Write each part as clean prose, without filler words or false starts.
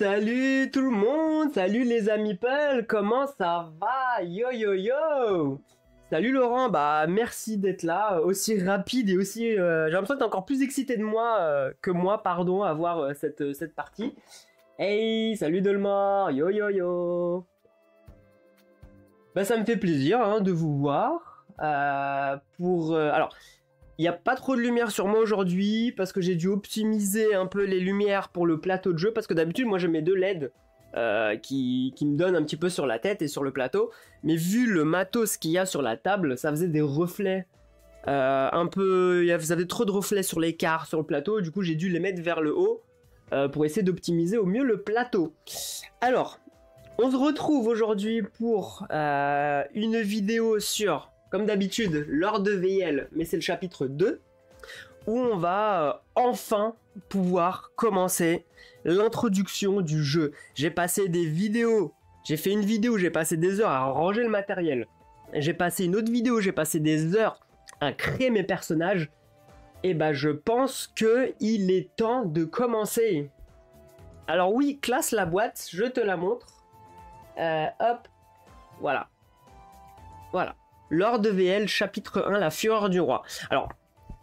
Salut tout le monde, salut les amis Peul, comment ça va? Yo yo yo! Salut Laurent, bah merci d'être là, aussi rapide et aussi... j'ai l'impression que t'es encore plus excité de moi que moi, pardon, à voir cette partie. Hey, salut Dolmar, yo yo yo! Bah ça me fait plaisir hein, de vous voir. Alors, il n'y a pas trop de lumière sur moi aujourd'hui parce que j'ai dû optimiser un peu les lumières pour le plateau de jeu parce que d'habitude moi j'ai mes deux LED qui me donnent un petit peu sur la tête et sur le plateau, mais vu le matos qu'il y a sur la table, ça faisait des reflets un peu... Vous avez trop de reflets sur l'écart sur le plateau et du coup j'ai dû les mettre vers le haut pour essayer d'optimiser au mieux le plateau. Alors, on se retrouve aujourd'hui pour une vidéo sur... Comme d'habitude, Lord of VL, mais c'est le chapitre 2, où on va enfin pouvoir commencer l'introduction du jeu. J'ai passé des vidéos, j'ai fait une vidéo où j'ai passé des heures à ranger le matériel. J'ai passé une autre vidéo où j'ai passé des heures à créer mes personnages. Et bah je pense qu'il est temps de commencer. Alors oui, classe la boîte, je te la montre. Hop, voilà. Voilà. Lord of VL, chapitre 1, la fureur du roi. Alors,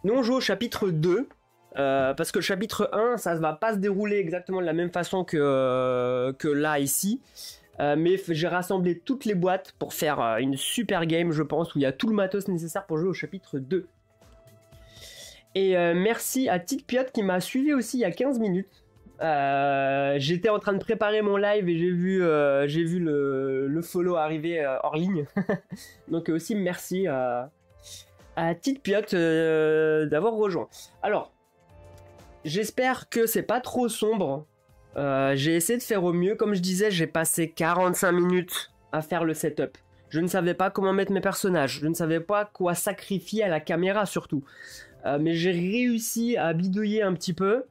nous on joue au chapitre 2, parce que le chapitre 1, ça ne va pas se dérouler exactement de la même façon que là, ici. Mais j'ai rassemblé toutes les boîtes pour faire une super game, je pense, où il y a tout le matos nécessaire pour jouer au chapitre 2. Et merci à Tite Piotte qui m'a suivi aussi il y a 15 minutes. J'étais en train de préparer mon live et j'ai vu le follow arriver hors ligne. Donc aussi merci à Tite Piotte d'avoir rejoint. Alors, j'espère que c'est pas trop sombre. J'ai essayé de faire au mieux. Comme je disais, j'ai passé 45 minutes à faire le setup. Je ne savais pas comment mettre mes personnages. Je ne savais pas quoi sacrifier à la caméra surtout. Mais j'ai réussi à bidouiller un petit peu.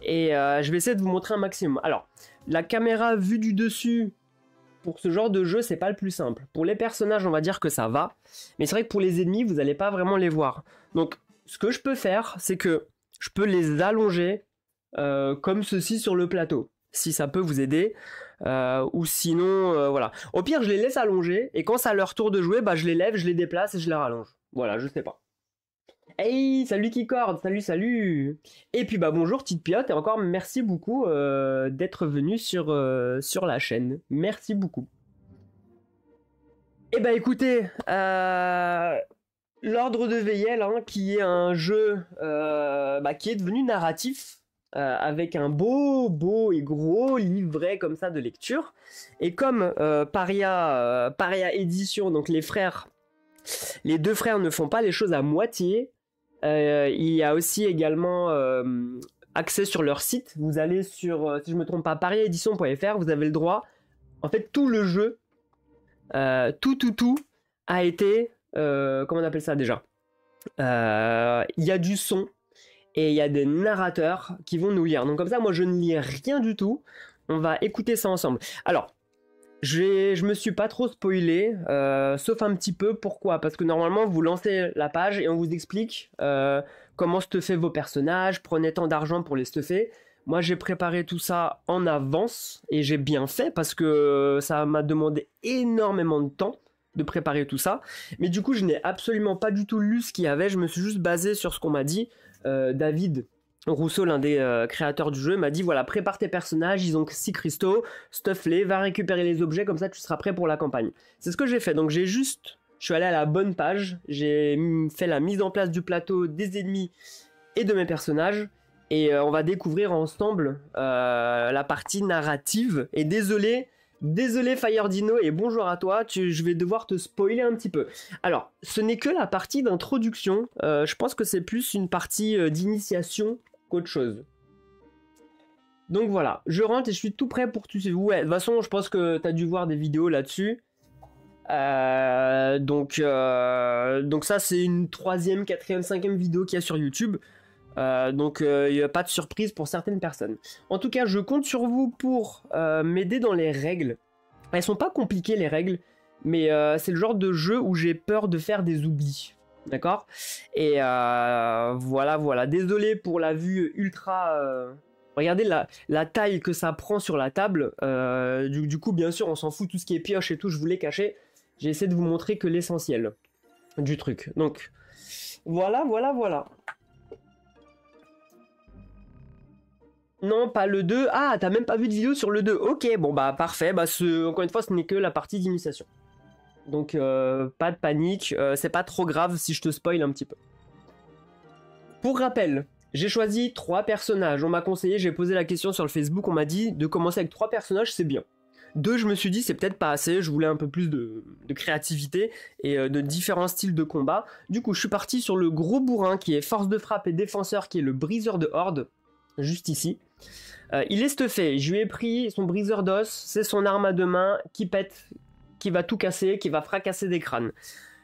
Et je vais essayer de vous montrer un maximum. Alors, la caméra vue du dessus, pour ce genre de jeu, c'est pas le plus simple. Pour les personnages, on va dire que ça va. Mais c'est vrai que pour les ennemis, vous n'allez pas vraiment les voir. Donc, ce que je peux faire, c'est que je peux les allonger comme ceci sur le plateau. Si ça peut vous aider. Ou sinon, voilà. Au pire, je les laisse allonger. Et quand c'est à leur tour de jouer, bah, je les lève, je les déplace et je les rallonge. Voilà, je sais pas. Hey, salut Keycord, salut. Et puis bah bonjour Tite Piotte et encore merci beaucoup d'être venu sur la chaîne. Merci beaucoup. Et bah écoutez, l'Ordre de Veyel, hein, qui est un jeu qui est devenu narratif avec un beau et gros livret comme ça de lecture. Et comme Paria Édition, donc les deux frères ne font pas les choses à moitié. Il y a aussi également accès sur leur site. Vous allez sur, si je me trompe pas, pariaedition.fr, vous avez le droit. En fait, tout le jeu, tout a été, comment on appelle ça déjà? Il y a du son et il y a des narrateurs qui vont nous lire. Donc comme ça, moi, je ne lis rien du tout. On va écouter ça ensemble. Alors, je me suis pas trop spoilé, sauf un petit peu. Pourquoi? Parce que normalement, vous lancez la page et on vous explique comment stuffer vos personnages, prenez tant d'argent pour les stuffer. Moi, j'ai préparé tout ça en avance et j'ai bien fait parce que ça m'a demandé énormément de temps de préparer tout ça. Mais du coup, je n'ai absolument pas du tout lu ce qu'il y avait. Je me suis juste basé sur ce qu'on m'a dit. David Rousseau, l'un des créateurs du jeu, m'a dit voilà, prépare tes personnages, ils ont 6 cristaux, stuff-les, va récupérer les objets, comme ça tu seras prêt pour la campagne. C'est ce que j'ai fait, donc je suis allé à la bonne page, j'ai fait la mise en place du plateau, des ennemis et de mes personnages, et on va découvrir ensemble la partie narrative, et désolé Fire Dino, et bonjour à toi, je vais devoir te spoiler un petit peu. Alors, ce n'est que la partie d'introduction, je pense que c'est plus une partie d'initiation qu'autre chose. Donc voilà, je rentre et je suis tout prêt pour tout. Ouais, de toute façon, je pense que tu as dû voir des vidéos là-dessus. Donc ça, c'est une 3e, 4e, 5e vidéo qu'il y a sur YouTube. Donc il n'y a pas de surprise pour certaines personnes. En tout cas, je compte sur vous pour m'aider dans les règles. Elles sont pas compliquées les règles, mais c'est le genre de jeu où j'ai peur de faire des oublis. D'accord? Et voilà. Désolé pour la vue ultra Regardez la taille que ça prend sur la table. Du coup, bien sûr, on s'en fout, tout ce qui est pioche et tout, je vous l'ai caché. J'ai essayé de vous montrer que l'essentiel du truc. Donc, voilà. Non, pas le 2. Ah, t'as même pas vu de vidéo sur le 2. Ok, bon bah parfait. Bah, encore une fois, ce n'est que la partie d'initiation. Donc, pas de panique. C'est pas trop grave si je te spoil un petit peu. Pour rappel, j'ai choisi 3 personnages. On m'a conseillé, j'ai posé la question sur le Facebook, on m'a dit de commencer avec 3 personnages, c'est bien. 2, je me suis dit, c'est peut-être pas assez, je voulais un peu plus de créativité et de différents styles de combat. Du coup, je suis parti sur le gros bourrin qui est force de frappe et défenseur, qui est le briseur de horde, juste ici. Il est stuffé, je lui ai pris son briseur d'os, c'est son arme à deux mains qui pète, qui va tout casser, qui va fracasser des crânes.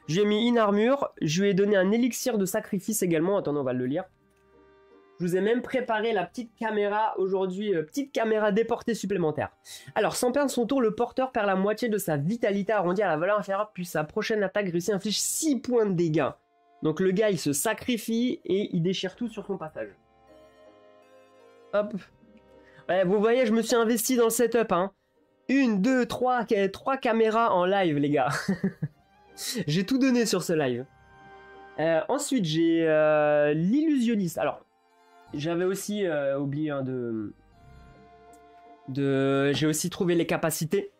Je lui ai mis une armure, je lui ai donné un élixir de sacrifice également, attendez on va le lire. Je vous ai même préparé la petite caméra aujourd'hui, petite caméra déportée supplémentaire. Alors sans perdre son tour, le porteur perd la moitié de sa vitalité arrondie à la valeur inférieure, puis sa prochaine attaque réussit inflige 6 points de dégâts. Donc le gars il se sacrifie et il déchire tout sur son passage. Hop. Ouais, vous voyez je me suis investi dans le setup hein. 1, 2, 3 caméras en live les gars. J'ai tout donné sur ce live. Ensuite, j'ai l'illusionniste. Alors, j'avais aussi oublié hein, j'ai aussi trouvé les capacités.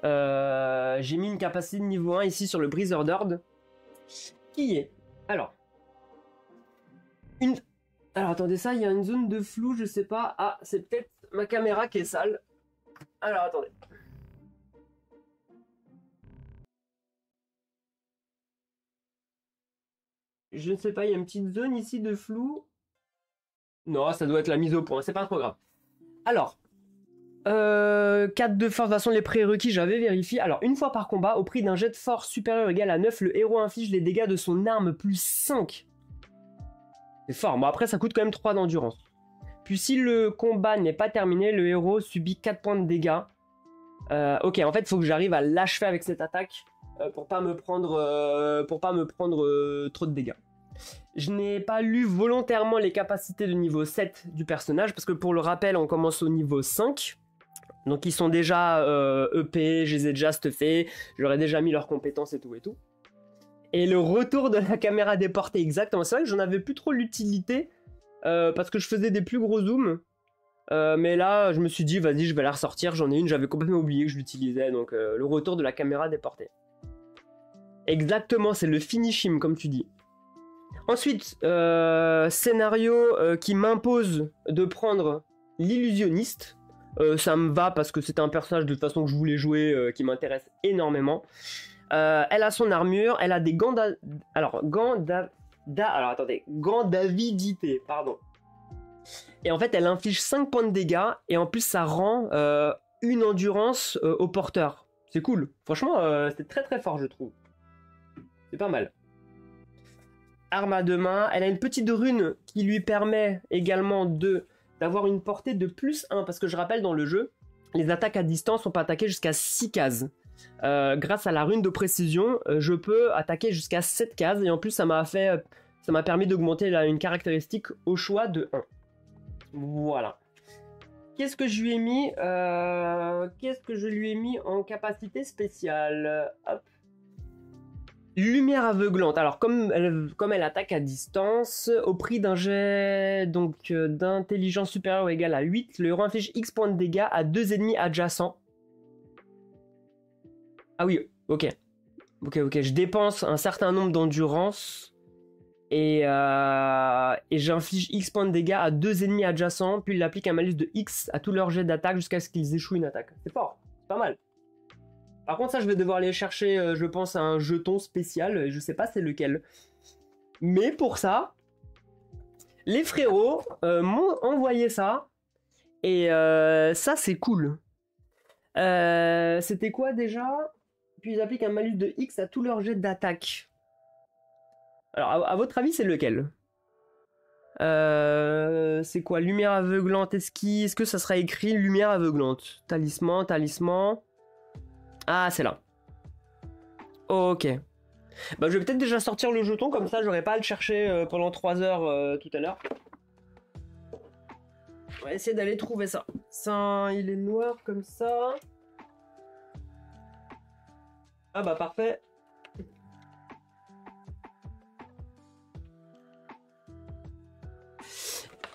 J'ai mis une capacité de niveau 1 ici sur le briseur d'horde. Qui est... Alors, attendez, ça, il y a une zone de flou, je sais pas. Ah, c'est peut-être ma caméra qui est sale. Alors, attendez. Je ne sais pas, il y a une petite zone ici de flou. Non, ça doit être la mise au point, c'est pas trop grave. Alors, 4 de force, de toute façon les prérequis j'avais vérifié. Alors, une fois par combat, au prix d'un jet de force supérieur ou égal à 9, le héros inflige les dégâts de son arme plus 5. C'est fort, bon après ça coûte quand même 3 d'endurance. Puis si le combat n'est pas terminé, le héros subit 4 points de dégâts. Ok, en fait il faut que j'arrive à l'achever avec cette attaque pour pas me prendre, trop de dégâts. Je n'ai pas lu volontairement les capacités de niveau 7 du personnage, parce que pour le rappel, on commence au niveau 5. Donc ils sont déjà EP, je les ai déjà stuffés, j'aurais déjà mis leurs compétences et tout et tout. Et le retour de la caméra déportée, exactement. C'est vrai que j'en avais plus trop l'utilité, parce que je faisais des plus gros zooms. Mais là, je me suis dit, vas-y, je vais la ressortir, j'en ai une, j'avais complètement oublié que je l'utilisais, donc le retour de la caméra déportée. Exactement, c'est le finishim, comme tu dis. Ensuite, scénario qui m'impose de prendre l'illusionniste. Ça me va parce que c'est un personnage de toute façon que je voulais jouer, qui m'intéresse énormément. Elle a son armure, elle a des gants gants d'avidité, pardon. Et en fait, elle inflige 5 points de dégâts, et en plus, ça rend une endurance au porteur. C'est cool. Franchement, c'est très très fort, je trouve. C'est pas mal. Arme à deux mains, elle a une petite rune qui lui permet également d'avoir une portée de plus 1, parce que je rappelle dans le jeu, les attaques à distance on peut attaquer jusqu'à 6 cases. Grâce à la rune de précision, je peux attaquer jusqu'à 7 cases, et en plus ça m'a permis d'augmenter une caractéristique au choix de 1. Voilà. Qu'est-ce que je lui ai mis en capacité spéciale? Hop. Lumière aveuglante. Alors comme elle attaque à distance, au prix d'un jet donc d'intelligence supérieure ou égale à 8, le héros inflige X points de dégâts à 2 ennemis adjacents. Ah oui, ok. Ok, je dépense un certain nombre d'endurance et j'inflige X points de dégâts à 2 ennemis adjacents, puis il applique un malus de X à tous leurs jets d'attaque jusqu'à ce qu'ils échouent une attaque. C'est fort, c'est pas mal. Par contre, ça, je vais devoir aller chercher, je pense, un jeton spécial. Je sais pas c'est lequel. Mais pour ça, les frérots m'ont envoyé ça. Et ça, c'est cool. C'était quoi déjà? Puis ils appliquent un malus de X à tous leurs jets d'attaque. Alors, à votre avis, c'est lequel? C'est quoi? Lumière aveuglante. Est-ce que ça sera écrit lumière aveuglante? Talisman. Ah, c'est là. Ok. Bah, je vais peut-être déjà sortir le jeton, comme ça j'aurai pas à le chercher pendant 3 heures tout à l'heure. On va essayer d'aller trouver ça. Ça, il est noir comme ça. Ah bah parfait.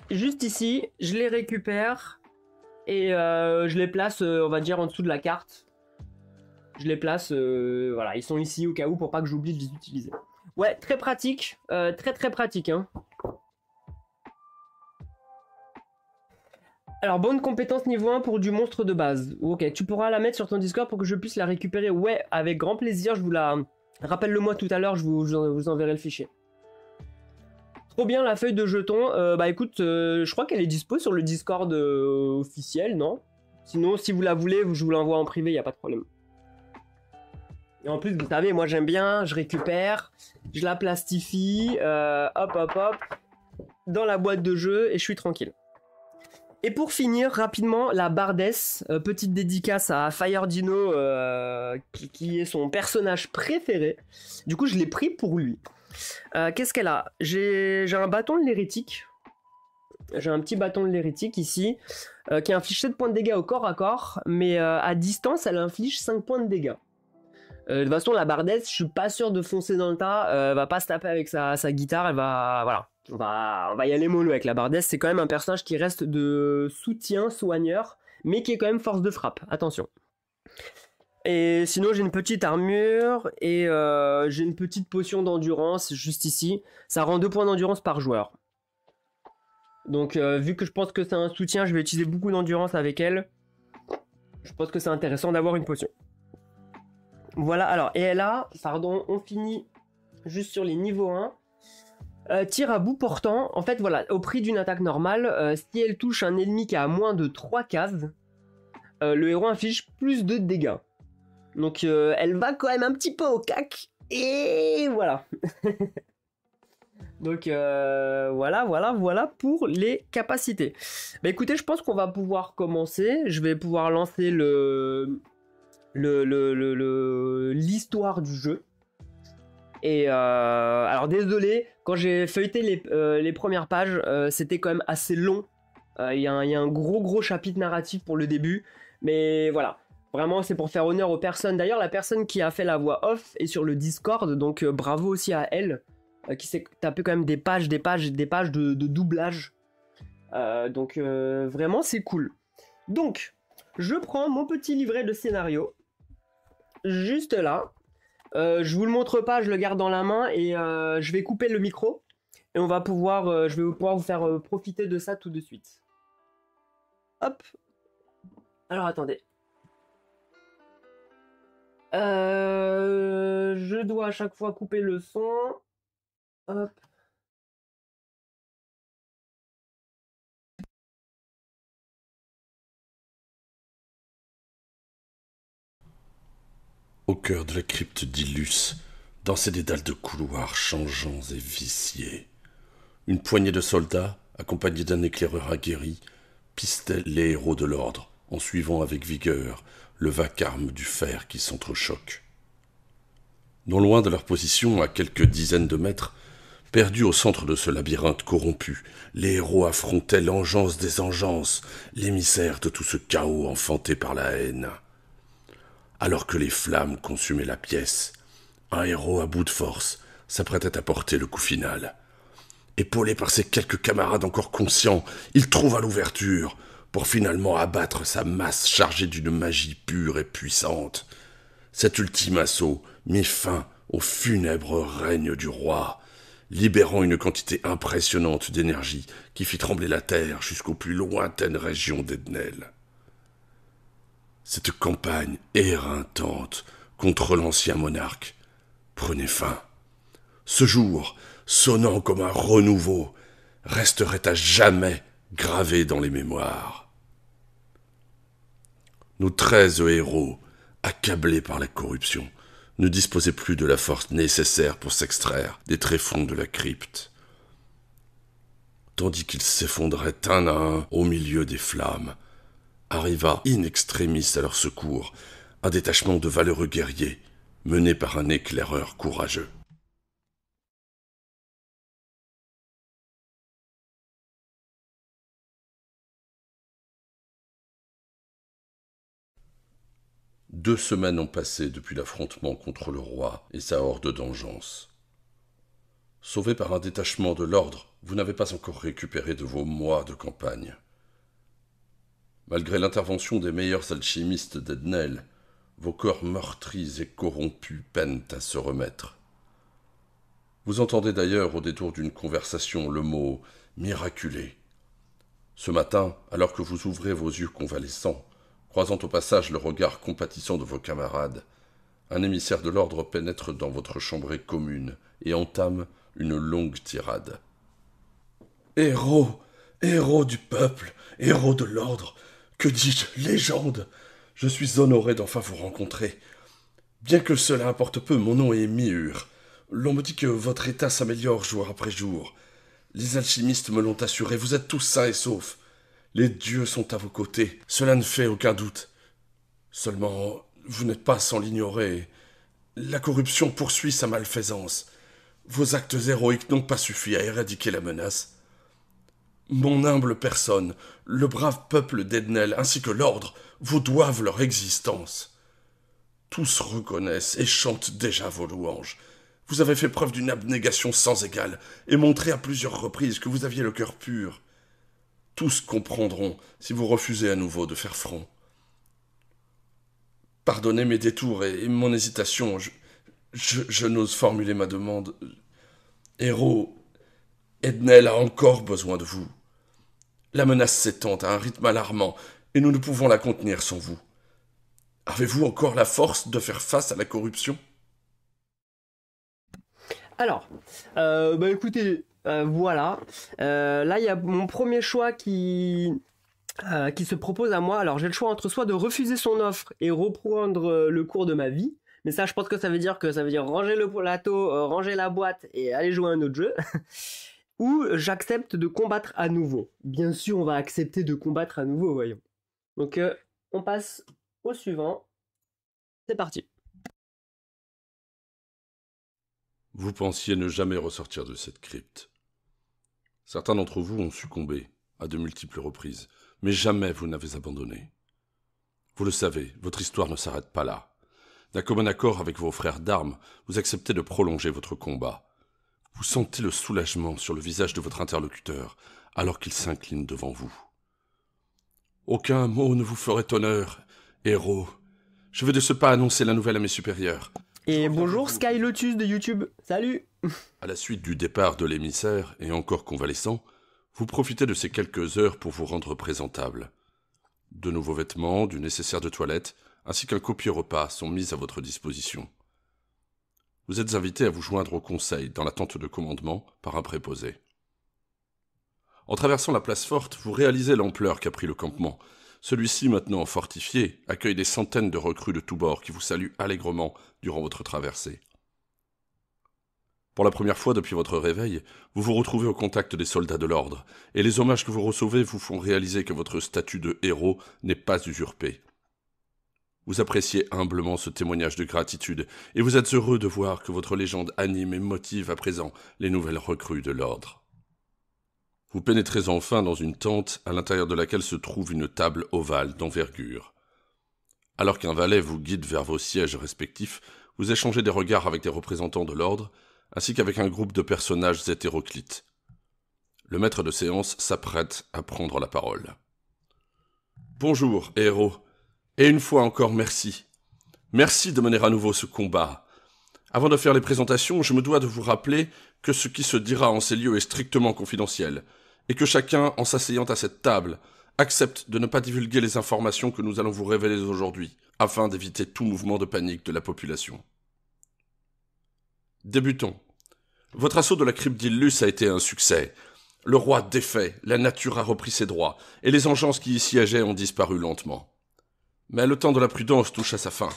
Juste ici, je les récupère et je les place, on va dire, en dessous de la carte. Je les place, voilà, ils sont ici au cas où pour pas que j'oublie de les utiliser. Ouais, très pratique, très pratique, hein. Alors, bonne compétence niveau 1 pour du monstre de base. Ok, tu pourras la mettre sur ton Discord pour que je puisse la récupérer. Ouais, avec grand plaisir, je vous la... Rappelle-le-moi tout à l'heure, je vous enverrai le fichier. Trop bien la feuille de jetons. Bah écoute, je crois qu'elle est dispo sur le Discord officiel, non? Sinon, si vous la voulez, je vous l'envoie en privé, y a pas de problème. Et en plus, vous savez, moi j'aime bien, je récupère, je la plastifie, hop hop hop, dans la boîte de jeu et je suis tranquille. Et pour finir rapidement, la Bardess, petite dédicace à Fire Dino, qui est son personnage préféré. Du coup, je l'ai pris pour lui. Qu'est-ce qu'elle a? J'ai un bâton de l'hérétique. J'ai un petit bâton de l'hérétique ici, qui inflige 7 points de dégâts au corps à corps, mais à distance, elle inflige 5 points de dégâts. De toute façon, la Bardess, je suis pas sûr de foncer dans le tas, elle va pas se taper avec sa guitare, elle va... Voilà. On va y aller mollo avec la Bardess, c'est quand même un personnage qui reste de soutien, soigneur, mais qui est quand même force de frappe, attention. Et sinon j'ai une petite armure, et j'ai une petite potion d'endurance, juste ici. Ça rend 2 points d'endurance par joueur. Donc vu que je pense que c'est un soutien, je vais utiliser beaucoup d'endurance avec elle. Je pense que c'est intéressant d'avoir une potion. Voilà, alors, et elle a, pardon, on finit juste sur les niveaux 1. Tir à bout portant, en fait voilà, au prix d'une attaque normale, si elle touche un ennemi qui a moins de 3 cases, le héros inflige plus de dégâts. Donc elle va quand même un petit peu au cac, et voilà. Donc voilà pour les capacités. Bah écoutez, je pense qu'on va pouvoir commencer, je vais pouvoir lancer l'histoire du jeu. Et alors désolé, quand j'ai feuilleté les premières pages, c'était quand même assez long. Il y a un gros chapitre narratif pour le début. Mais voilà, vraiment c'est pour faire honneur aux personnes. D'ailleurs la personne qui a fait la voix off est sur le Discord, donc bravo aussi à elle. Qui s'est tapé quand même des pages de doublage. Donc vraiment c'est cool. Donc, je prends mon petit livret de scénario. Juste là. Je vous le montre pas, je le garde dans la main et je vais couper le micro et on va pouvoir, je vais pouvoir vous faire profiter de ça tout de suite. Hop. Alors attendez. Je dois à chaque fois couper le son. Hop. Au cœur de la crypte d'Illus, dans ces dédales de couloirs changeants et viciés, une poignée de soldats, accompagnés d'un éclaireur aguerri, pistaient les héros de l'ordre, en suivant avec vigueur le vacarme du fer qui s'entrechoque. Non loin de leur position, à quelques dizaines de mètres, perdus au centre de ce labyrinthe corrompu, les héros affrontaient l'engeance des engences, l'émissaire de tout ce chaos enfanté par la haine. Alors que les flammes consumaient la pièce, un héros à bout de force s'apprêtait à porter le coup final. Épaulé par ses quelques camarades encore conscients, il trouva l'ouverture pour finalement abattre sa masse chargée d'une magie pure et puissante. Cet ultime assaut mit fin au funèbre règne du roi, libérant une quantité impressionnante d'énergie qui fit trembler la terre jusqu'aux plus lointaines régions d'Ednel. Cette campagne éreintante contre l'ancien monarque prenait fin. Ce jour, sonnant comme un renouveau, resterait à jamais gravé dans les mémoires. Nos 13 héros, accablés par la corruption, ne disposaient plus de la force nécessaire pour s'extraire des tréfonds de la crypte. Tandis qu'ils s'effondraient un à un au milieu des flammes, arriva in extremis à leur secours un détachement de valeureux guerriers mené par un éclaireur courageux. 2 semaines ont passé depuis l'affrontement contre le roi et sa horde d'engeance. Sauvé par un détachement de l'ordre, vous n'avez pas encore récupéré de vos mois de campagne. Malgré l'intervention des meilleurs alchimistes d'Ednel, vos corps meurtris et corrompus peinent à se remettre. Vous entendez d'ailleurs au détour d'une conversation le mot « miraculé ». Ce matin, alors que vous ouvrez vos yeux convalescents, croisant au passage le regard compatissant de vos camarades, un émissaire de l'ordre pénètre dans votre chambrée commune et entame une longue tirade. « Héros, héros du peuple, héros de l'ordre, que dis-je, légende, je suis honoré d'enfin vous rencontrer. Bien que cela importe peu, mon nom est Miur. L'on me dit que votre état s'améliore jour après jour. Les alchimistes me l'ont assuré, vous êtes tous sains et saufs. Les dieux sont à vos côtés, cela ne fait aucun doute. Seulement, vous n'êtes pas sans l'ignorer. La corruption poursuit sa malfaisance. Vos actes héroïques n'ont pas suffi à éradiquer la menace. Mon humble personne, le brave peuple d'Ednel ainsi que l'ordre vous doivent leur existence. Tous reconnaissent et chantent déjà vos louanges. Vous avez fait preuve d'une abnégation sans égale et montré à plusieurs reprises que vous aviez le cœur pur. Tous comprendront si vous refusez à nouveau de faire front. Pardonnez mes détours et mon hésitation, je n'ose formuler ma demande. Héros, Ednel a encore besoin de vous. La menace s'étend à un rythme alarmant et nous ne pouvons la contenir sans vous. Avez-vous encore la force de faire face à la corruption ? Alors, écoutez, voilà. Là, il y a mon premier choix qui se propose à moi. Alors, j'ai le choix entre soit de refuser son offre et reprendre le cours de ma vie. Mais ça, je pense que ça veut dire ranger le plateau, ranger la boîte et aller jouer à un autre jeu. Ou j'accepte de combattre à nouveau. Bien sûr, on va accepter de combattre à nouveau, voyons. Donc, on passe au suivant. C'est parti. Vous pensiez ne jamais ressortir de cette crypte. Certains d'entre vous ont succombé, à de multiples reprises, mais jamais vous n'avez abandonné. Vous le savez, votre histoire ne s'arrête pas là. D'un commun accord avec vos frères d'armes, vous acceptez de prolonger votre combat. Vous sentez le soulagement sur le visage de votre interlocuteur, alors qu'il s'incline devant vous. Aucun mot ne vous ferait honneur, héros. Je vais de ce pas annoncer la nouvelle à mes supérieurs. Et bonjour Sky Lotus de YouTube, salut. À la suite du départ de l'émissaire, et encore convalescent, vous profitez de ces quelques heures pour vous rendre présentable. De nouveaux vêtements, du nécessaire de toilette, ainsi qu'un copieux repas sont mis à votre disposition. Vous êtes invité à vous joindre au conseil dans l'attente de commandement par un préposé. En traversant la place forte, vous réalisez l'ampleur qu'a pris le campement. Celui-ci, maintenant fortifié, accueille des centaines de recrues de tous bords qui vous saluent allègrement durant votre traversée. Pour la première fois depuis votre réveil, vous vous retrouvez au contact des soldats de l'ordre, et les hommages que vous recevez vous font réaliser que votre statut de héros n'est pas usurpé. Vous appréciez humblement ce témoignage de gratitude, et vous êtes heureux de voir que votre légende anime et motive à présent les nouvelles recrues de l'ordre. Vous pénétrez enfin dans une tente à l'intérieur de laquelle se trouve une table ovale d'envergure. Alors qu'un valet vous guide vers vos sièges respectifs, vous échangez des regards avec des représentants de l'ordre, ainsi qu'avec un groupe de personnages hétéroclites. Le maître de séance s'apprête à prendre la parole. « Bonjour, héros, et une fois encore merci. Merci de mener à nouveau ce combat. Avant de faire les présentations, je me dois de vous rappeler que ce qui se dira en ces lieux est strictement confidentiel, et que chacun, en s'asseyant à cette table, accepte de ne pas divulguer les informations que nous allons vous révéler aujourd'hui, afin d'éviter tout mouvement de panique de la population. Débutons. Votre assaut de la crypte d'Illus a été un succès. Le roi défait, la nature a repris ses droits, et les engeances qui y siégeaient ont disparu lentement. Mais le temps de la prudence touche à sa fin.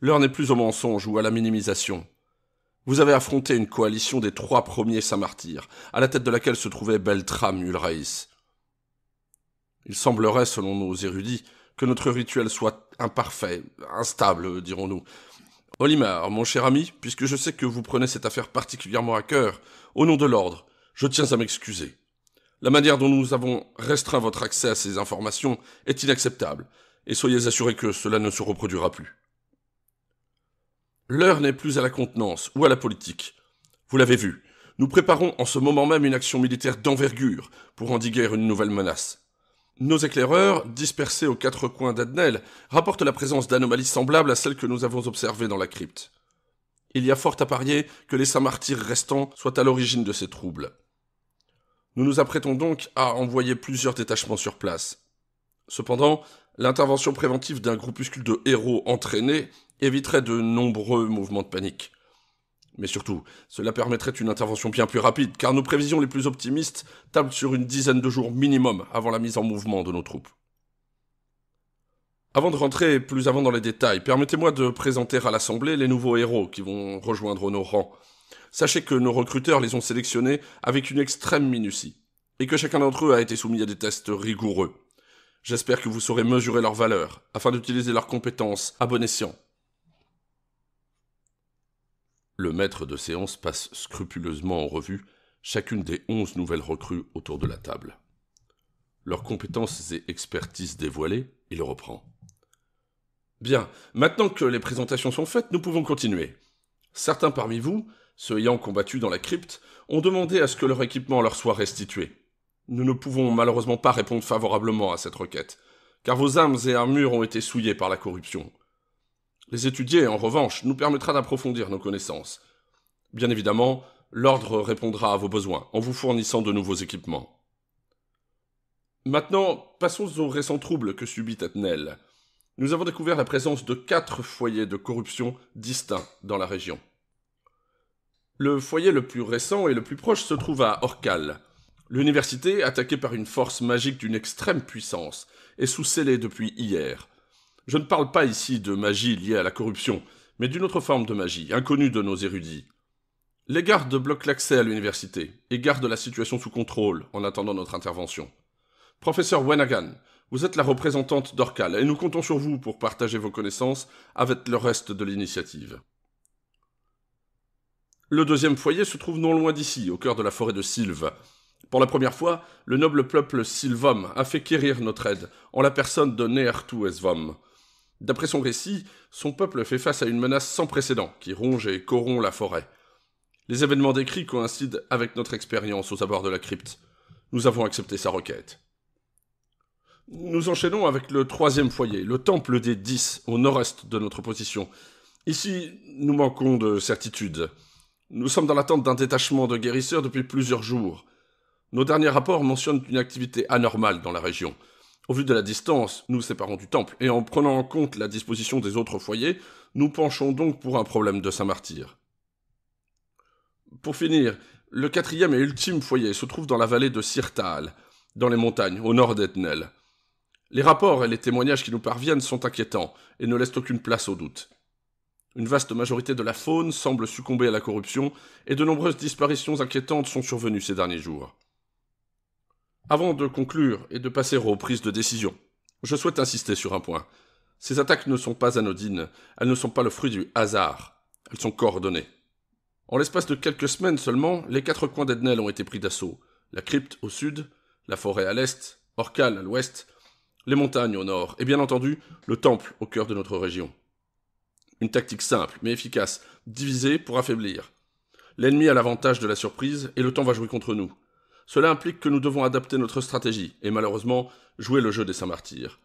L'heure n'est plus au mensonge ou à la minimisation. Vous avez affronté une coalition des 3 premiers saints martyrs, à la tête de laquelle se trouvait Beltram Ulraïs. Il semblerait, selon nos érudits, que notre rituel soit imparfait, instable, dirons-nous. Olimar, mon cher ami, puisque je sais que vous prenez cette affaire particulièrement à cœur, au nom de l'ordre, je tiens à m'excuser. La manière dont nous avons restreint votre accès à ces informations est inacceptable, et soyez assurés que cela ne se reproduira plus. L'heure n'est plus à la contenance ou à la politique. Vous l'avez vu, nous préparons en ce moment même une action militaire d'envergure pour endiguer une nouvelle menace. Nos éclaireurs, dispersés aux quatre coins d'Adnel, rapportent la présence d'anomalies semblables à celles que nous avons observées dans la crypte. Il y a fort à parier que les Saint-Martyrs restants soient à l'origine de ces troubles. Nous nous apprêtons donc à envoyer plusieurs détachements sur place. Cependant, l'intervention préventive d'un groupuscule de héros entraînés éviterait de nombreux mouvements de panique. Mais surtout, cela permettrait une intervention bien plus rapide, car nos prévisions les plus optimistes tablent sur une dizaine de jours minimum avant la mise en mouvement de nos troupes. Avant de rentrer plus avant dans les détails, permettez-moi de présenter à l'Assemblée les nouveaux héros qui vont rejoindre nos rangs. Sachez que nos recruteurs les ont sélectionnés avec une extrême minutie, et que chacun d'entre eux a été soumis à des tests rigoureux. J'espère que vous saurez mesurer leur valeur, afin d'utiliser leurs compétences à bon escient. Le maître de séance passe scrupuleusement en revue chacune des 11 nouvelles recrues autour de la table. Leurs compétences et expertises dévoilées, il reprend. Bien, maintenant que les présentations sont faites, nous pouvons continuer. Certains parmi vous, ceux ayant combattu dans la crypte, ont demandé à ce que leur équipement leur soit restitué. Nous ne pouvons malheureusement pas répondre favorablement à cette requête, car vos armes et armures ont été souillées par la corruption. Les étudier, en revanche, nous permettra d'approfondir nos connaissances. Bien évidemment, l'ordre répondra à vos besoins, en vous fournissant de nouveaux équipements. Maintenant, passons aux récents troubles que subit Adnel. Nous avons découvert la présence de 4 foyers de corruption distincts dans la région. Le foyer le plus récent et le plus proche se trouve à Orcal. L'université, attaquée par une force magique d'une extrême puissance, est sous scellé depuis hier. Je ne parle pas ici de magie liée à la corruption, mais d'une autre forme de magie, inconnue de nos érudits. Les gardes bloquent l'accès à l'université et gardent la situation sous contrôle en attendant notre intervention. Professeur Wenagan, vous êtes la représentante d'Orcal et nous comptons sur vous pour partager vos connaissances avec le reste de l'initiative. Le deuxième foyer se trouve non loin d'ici, au cœur de la forêt de Sylve. Pour la première fois, le noble peuple Sylvom a fait quérir notre aide, en la personne de Neertu Esvom. D'après son récit, son peuple fait face à une menace sans précédent qui ronge et corrompt la forêt. Les événements décrits coïncident avec notre expérience aux abords de la crypte. Nous avons accepté sa requête. Nous enchaînons avec le troisième foyer, le temple des 10, au nord-est de notre position. Ici, nous manquons de certitude. Nous sommes dans l'attente d'un détachement de guérisseurs depuis plusieurs jours. Nos derniers rapports mentionnent une activité anormale dans la région. Au vu de la distance, nous séparons du temple, et en prenant en compte la disposition des autres foyers, nous penchons donc pour un problème de Saint-Martyr. Pour finir, le quatrième et ultime foyer se trouve dans la vallée de Sirtal, dans les montagnes, au nord d'Etnel. Les rapports et les témoignages qui nous parviennent sont inquiétants, et ne laissent aucune place au doute. Une vaste majorité de la faune semble succomber à la corruption, et de nombreuses disparitions inquiétantes sont survenues ces derniers jours. Avant de conclure et de passer aux prises de décision, je souhaite insister sur un point. Ces attaques ne sont pas anodines, elles ne sont pas le fruit du hasard, elles sont coordonnées. En l'espace de quelques semaines seulement, les 4 coins d'Ednel ont été pris d'assaut. La crypte au sud, la forêt à l'est, Orcal à l'ouest, les montagnes au nord, et bien entendu, le temple au cœur de notre région. Une tactique simple, mais efficace, diviser pour affaiblir. L'ennemi a l'avantage de la surprise, et le temps va jouer contre nous. Cela implique que nous devons adapter notre stratégie, et malheureusement, jouer le jeu des Saint-Martyrs.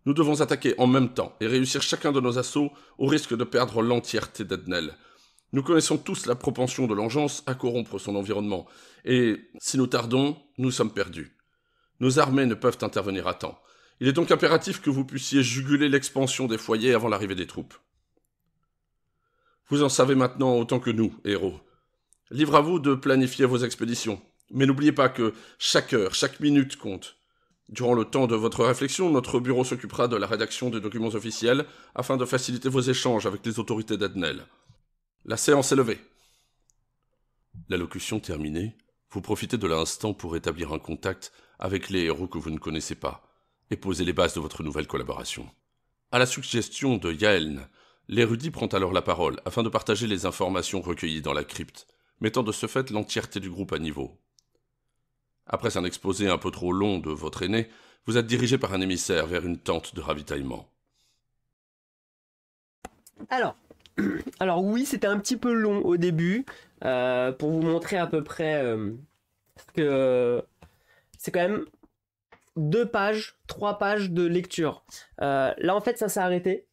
Nous devons attaquer en même temps, et réussir chacun de nos assauts, au risque de perdre l'entièreté d'Ednel. Nous connaissons tous la propension de l'engeance à corrompre son environnement, et si nous tardons, nous sommes perdus. Nos armées ne peuvent intervenir à temps. Il est donc impératif que vous puissiez juguler l'expansion des foyers avant l'arrivée des troupes. Vous en savez maintenant autant que nous, héros. Libre à vous de planifier vos expéditions, mais n'oubliez pas que chaque heure, chaque minute compte. Durant le temps de votre réflexion, notre bureau s'occupera de la rédaction des documents officiels afin de faciliter vos échanges avec les autorités d'Ednel. La séance est levée. L'allocution terminée, vous profitez de l'instant pour établir un contact avec les héros que vous ne connaissez pas et poser les bases de votre nouvelle collaboration. À la suggestion de Yaeln, l'érudit prend alors la parole afin de partager les informations recueillies dans la crypte, mettant de ce fait l'entièreté du groupe à niveau. Après un exposé un peu trop long de votre aîné, vous êtes dirigé par un émissaire vers une tente de ravitaillement. Alors, Alors oui, c'était un petit peu long au début, pour vous montrer à peu près que c'est quand même 2 pages, 3 pages de lecture. Là en fait ça s'est arrêté.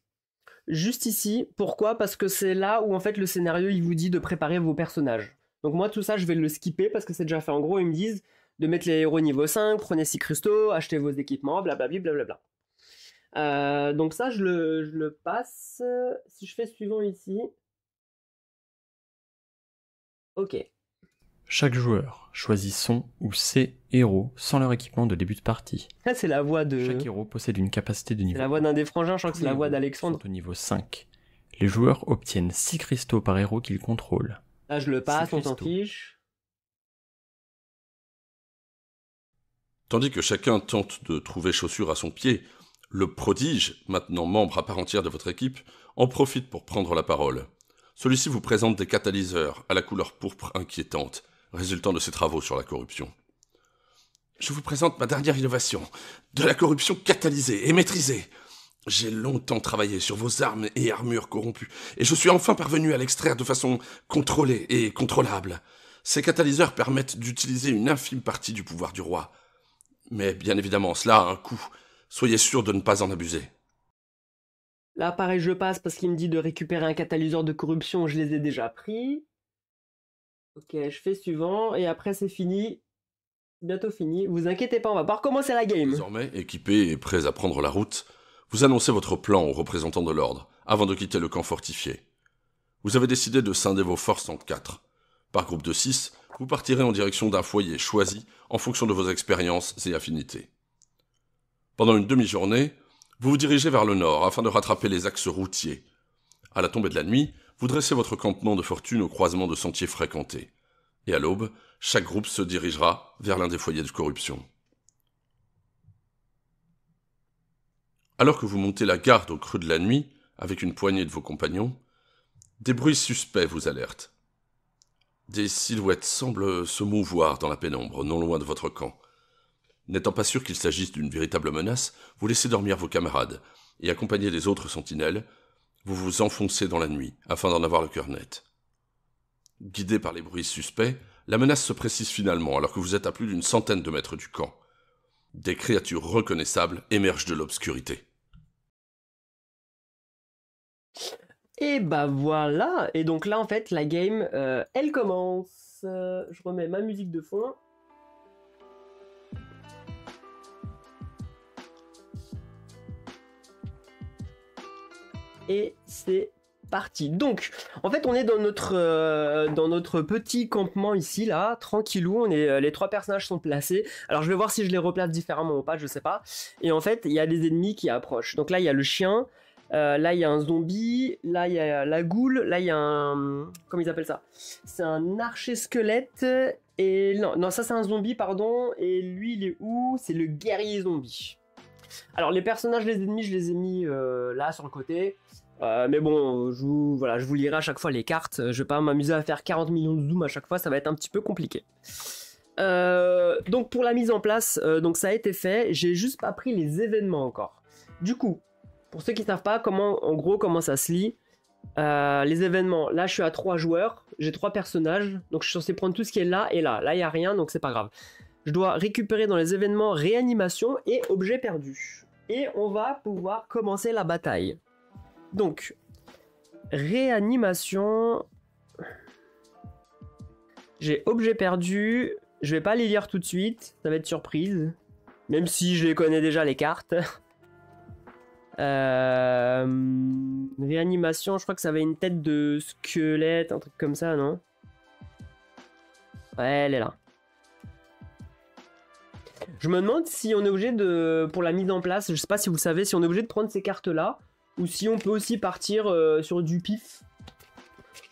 Juste ici, pourquoi? Parce que c'est là où en fait le scénario il vous dit de préparer vos personnages. Donc moi tout ça je vais le skipper parce que c'est déjà fait. En gros ils me disent de mettre les héros niveau 5, prenez 6 cristaux, achetez vos équipements, blablabla, blablabla. Donc ça je le passe. Si je fais suivant ici. Ok. Chaque joueur choisit son ou ses héros sans leur équipement de début de partie. Ça c'est la voix de... Chaque héros possède une capacité de C'est niveau. la voix d'un des frangins, je crois que Tous c'est la les voix héros d'Alexandre. sont au niveau 5. Les joueurs obtiennent 6 cristaux par héros qu'ils contrôlent. Là je le passe, on s'en cristaux. fiche. Tandis que chacun tente de trouver chaussure à son pied, le prodige, maintenant membre à part entière de votre équipe, en profite pour prendre la parole. Celui-ci vous présente des catalyseurs à la couleur pourpre inquiétante, résultant de ses travaux sur la corruption. Je vous présente ma dernière innovation, de la corruption catalysée et maîtrisée. J'ai longtemps travaillé sur vos armes et armures corrompues, et je suis enfin parvenu à l'extraire de façon contrôlée et contrôlable. Ces catalyseurs permettent d'utiliser une infime partie du pouvoir du roi. Mais bien évidemment, cela a un coût. Soyez sûr de ne pas en abuser. Là pareil je passe parce qu'il me dit de récupérer un catalyseur de corruption, je les ai déjà pris. Ok, je fais suivant, et après c'est fini. Bientôt fini. Vous inquiétez pas, on va pas recommencer la game. Désormais, équipés et prêts à prendre la route, vous annoncez votre plan aux représentants de l'ordre, avant de quitter le camp fortifié. Vous avez décidé de scinder vos forces en 4. Par groupe de 6, vous partirez en direction d'un foyer choisi en fonction de vos expériences et affinités. Pendant une demi-journée, vous vous dirigez vers le nord afin de rattraper les axes routiers. À la tombée de la nuit, vous dressez votre campement de fortune au croisement de sentiers fréquentés. Et à l'aube, chaque groupe se dirigera vers l'un des foyers de corruption. Alors que vous montez la garde au creux de la nuit, avec une poignée de vos compagnons, des bruits suspects vous alertent. Des silhouettes semblent se mouvoir dans la pénombre, non loin de votre camp. N'étant pas sûr qu'il s'agisse d'une véritable menace, vous laissez dormir vos camarades, et accompagnés des autres sentinelles, vous vous enfoncez dans la nuit, afin d'en avoir le cœur net. Guidé par les bruits suspects, la menace se précise finalement alors que vous êtes à plus d'une centaine de mètres du camp. Des créatures reconnaissables émergent de l'obscurité. Et bah voilà, et donc là en fait la game, elle commence. Je remets ma musique de fond. Et c'est parti. Donc, en fait, on est dans notre petit campement ici, là, tranquillou. On est, les 3 personnages sont placés. Alors, je vais voir si je les replace différemment ou pas, je sais pas. Et en fait, il y a des ennemis qui approchent. Donc là, il y a le chien. Là, il y a un zombie. Là, il y a la goule. Là, il y a un... Comment ils appellent ça? C'est un archer-squelette. Et non, ça, c'est un zombie, pardon. Et lui, il est où? C'est le guerrier zombie. Alors, les personnages, les ennemis, je les ai mis là, sur le côté. Mais bon, je vous lirai à chaque fois les cartes. Je vais pas m'amuser à faire 40 millions de zoom à chaque fois, ça va être un petit peu compliqué. Donc pour la mise en place, donc ça a été fait. J'ai juste pas pris les événements encore. Du coup, pour ceux qui savent pas en gros comment ça se lit, les événements. Là, je suis à 3 joueurs, j'ai 3 personnages, donc je suis censé prendre tout ce qui est là et là. Là, il y a rien, donc c'est pas grave. Je dois récupérer dans les événements réanimation et objets perdus. Et on va pouvoir commencer la bataille. Donc, réanimation. J'ai objet perdu. Je vais pas les lire tout de suite. Ça va être surprise. Même si je les connais déjà les cartes. Réanimation, je crois que ça avait une tête de squelette, un truc comme ça, non? Ouais, elle est là. Je me demande si on est obligé de... Pour la mise en place, je sais pas si vous savez, si on est obligé de prendre ces cartes-là. Ou si on peut aussi partir sur du pif.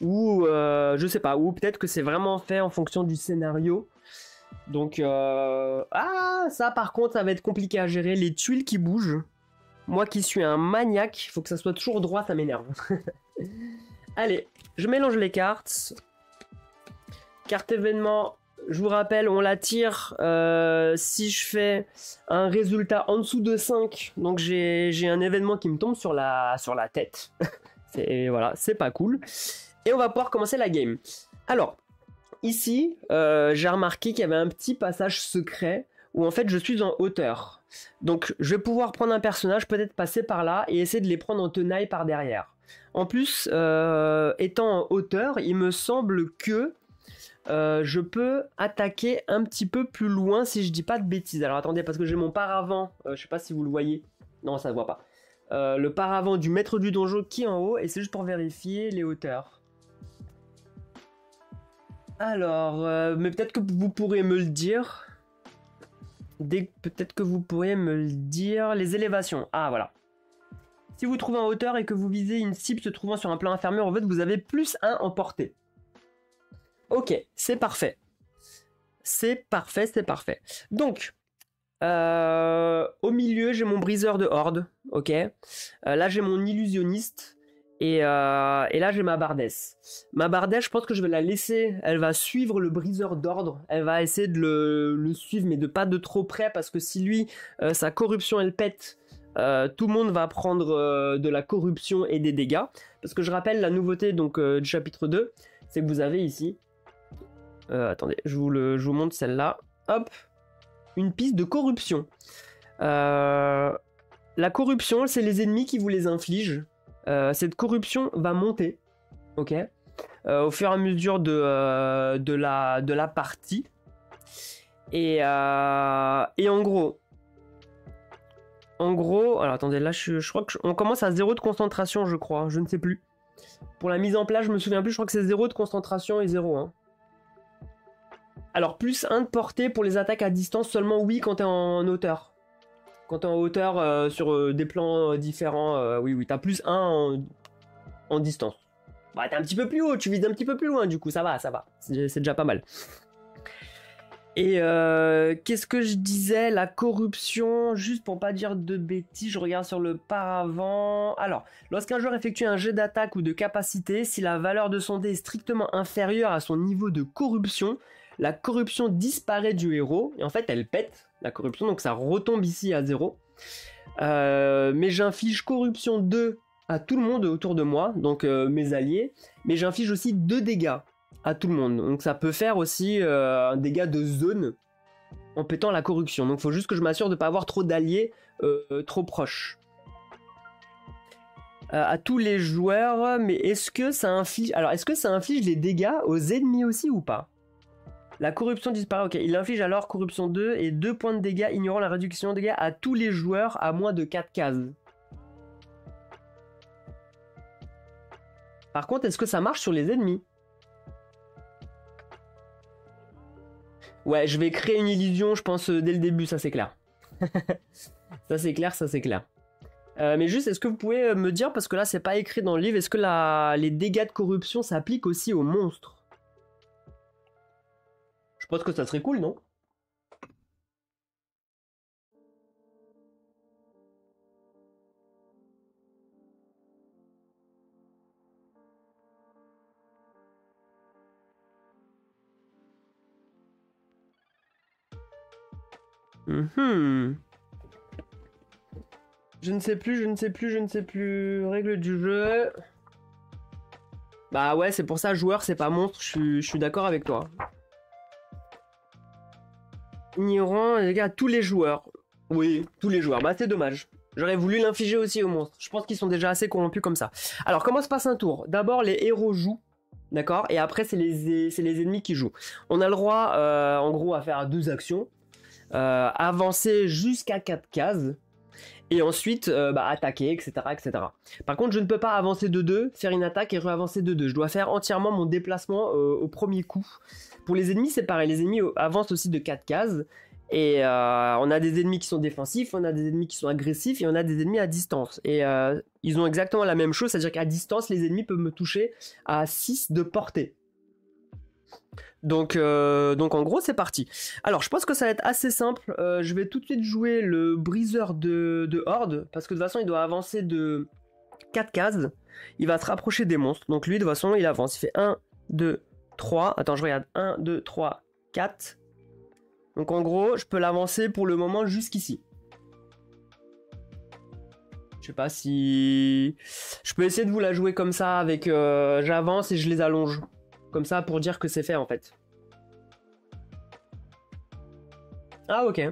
Ou je sais pas. Ou peut-être que c'est vraiment fait en fonction du scénario. Donc ah, ça par contre ça va être compliqué à gérer. Les tuiles qui bougent. Moi qui suis un maniaque, il faut que ça soit toujours droit, ça m'énerve. Allez, je mélange les cartes. Carte événement, je vous rappelle, on la tire si je fais un résultat en dessous de 5. Donc j'ai un événement qui me tombe sur la tête. Voilà, c'est pas cool. Et on va pouvoir commencer la game. Alors, ici, j'ai remarqué qu'il y avait un petit passage secret où en fait je suis en hauteur. Donc je vais pouvoir prendre un personnage, peut-être passer par là et essayer de les prendre en tenaille par derrière. En plus, étant en hauteur, il me semble que je peux attaquer un petit peu plus loin si je dis pas de bêtises. Alors attendez, parce que j'ai mon paravent, je sais pas si vous le voyez. Non, ça se voit pas. Le paravent du maître du donjon qui est en haut, et c'est juste pour vérifier les hauteurs. Alors, mais peut-être que vous pourrez me le dire. Peut-être que vous pourrez me le dire. Les élévations. Ah, voilà. Si vous trouvez en hauteur et que vous visez une cible se trouvant sur un plan inférieur, en fait, vous avez +1 en portée. Ok, c'est parfait. C'est parfait, c'est parfait. Donc, au milieu, j'ai mon briseur de horde. Ok. Là, j'ai mon illusionniste. Et là, j'ai ma bardesse. Ma bardesse, je pense que je vais la laisser. Elle va suivre le briseur d'ordre. Elle va essayer de le suivre, mais de pas de trop près, parce que si lui, sa corruption, elle pète, tout le monde va prendre de la corruption et des dégâts. Parce que je rappelle, la nouveauté donc, du chapitre 2, c'est que vous avez ici... attendez, je vous montre celle-là. Hop, une piste de corruption. La corruption, c'est les ennemis qui vous les infligent. Cette corruption va monter, ok, au fur et à mesure de la partie. Et en gros, alors attendez, là je crois qu'on commence à 0 de concentration, je crois, je ne sais plus. Pour la mise en place, je me souviens plus, je crois que c'est 0 de concentration et 0, hein. Alors, +1 de portée pour les attaques à distance seulement, oui, quand t'es en hauteur. Quand t'es en hauteur sur des plans différents, oui, t'as +1 en distance. Bah, t'es un petit peu plus haut, tu vises un petit peu plus loin, du coup, ça va. C'est déjà pas mal. Et qu'est-ce que je disais? La corruption, juste pour pas dire de bêtises, je regarde sur le paravent. Alors, lorsqu'un joueur effectue un jet d'attaque ou de capacité, si la valeur de son dé est strictement inférieure à son niveau de corruption, la corruption disparaît du héros, et en fait elle pète, la corruption, donc ça retombe ici à 0. Mais j'inflige corruption 2 à tout le monde autour de moi, donc mes alliés, mais j'inflige aussi 2 dégâts à tout le monde, donc ça peut faire aussi un dégât de zone en pétant la corruption, donc il faut juste que je m'assure de ne pas avoir trop d'alliés trop proches. À tous les joueurs, mais est-ce que ça inflige... Alors, est-ce que ça inflige les dégâts aux ennemis aussi ou pas? La corruption disparaît, ok. Il inflige alors corruption 2 et 2 points de dégâts, ignorant la réduction de dégâts à tous les joueurs à moins de 4 cases. Par contre, est-ce que ça marche sur les ennemis? Ouais, je vais créer une illusion, je pense, dès le début, ça c'est clair. Ça c'est clair, ça c'est clair. Mais juste, est-ce que vous pouvez me dire, parce que là c'est pas écrit dans le livre, est-ce que les dégâts de corruption s'appliquent aussi aux monstres? Je pense que ça serait cool, non? Je ne sais plus. Règle du jeu. Bah ouais, c'est pour ça, joueur, c'est pas monstre, je suis d'accord avec toi. Ignorant les gars, tous les joueurs. Oui, tous les joueurs. Bah c'est dommage. J'aurais voulu l'infliger aussi aux monstres. Je pense qu'ils sont déjà assez corrompus comme ça. Alors comment se passe un tour? D'abord les héros jouent, d'accord? Et après c'est les ennemis qui jouent. On a le droit en gros à faire 2 actions. Avancer jusqu'à 4 cases. Et ensuite attaquer, etc., etc. Par contre je ne peux pas avancer de 2, faire une attaque et re-avancer de 2. Je dois faire entièrement mon déplacement au premier coup. Pour les ennemis c'est pareil, les ennemis avancent aussi de 4 cases. Et on a des ennemis qui sont défensifs, on a des ennemis qui sont agressifs et on a des ennemis à distance. Et ils ont exactement la même chose, c'est-à-dire qu'à distance les ennemis peuvent me toucher à 6 de portée. Donc en gros c'est parti. Alors je pense que ça va être assez simple. Je vais tout de suite jouer le briseur de horde, parce que de toute façon il doit avancer de 4 cases. Il va se rapprocher des monstres. Donc lui de toute façon il avance. Il fait 1, 2, 3. Attends, je regarde. 1, 2, 3, 4. Donc en gros je peux l'avancer pour le moment jusqu'ici. Je sais pas si... Je peux essayer de vous la jouer comme ça, avec... j'avance et je les allonge. Comme ça, pour dire que c'est fait, en fait. Ah, ok.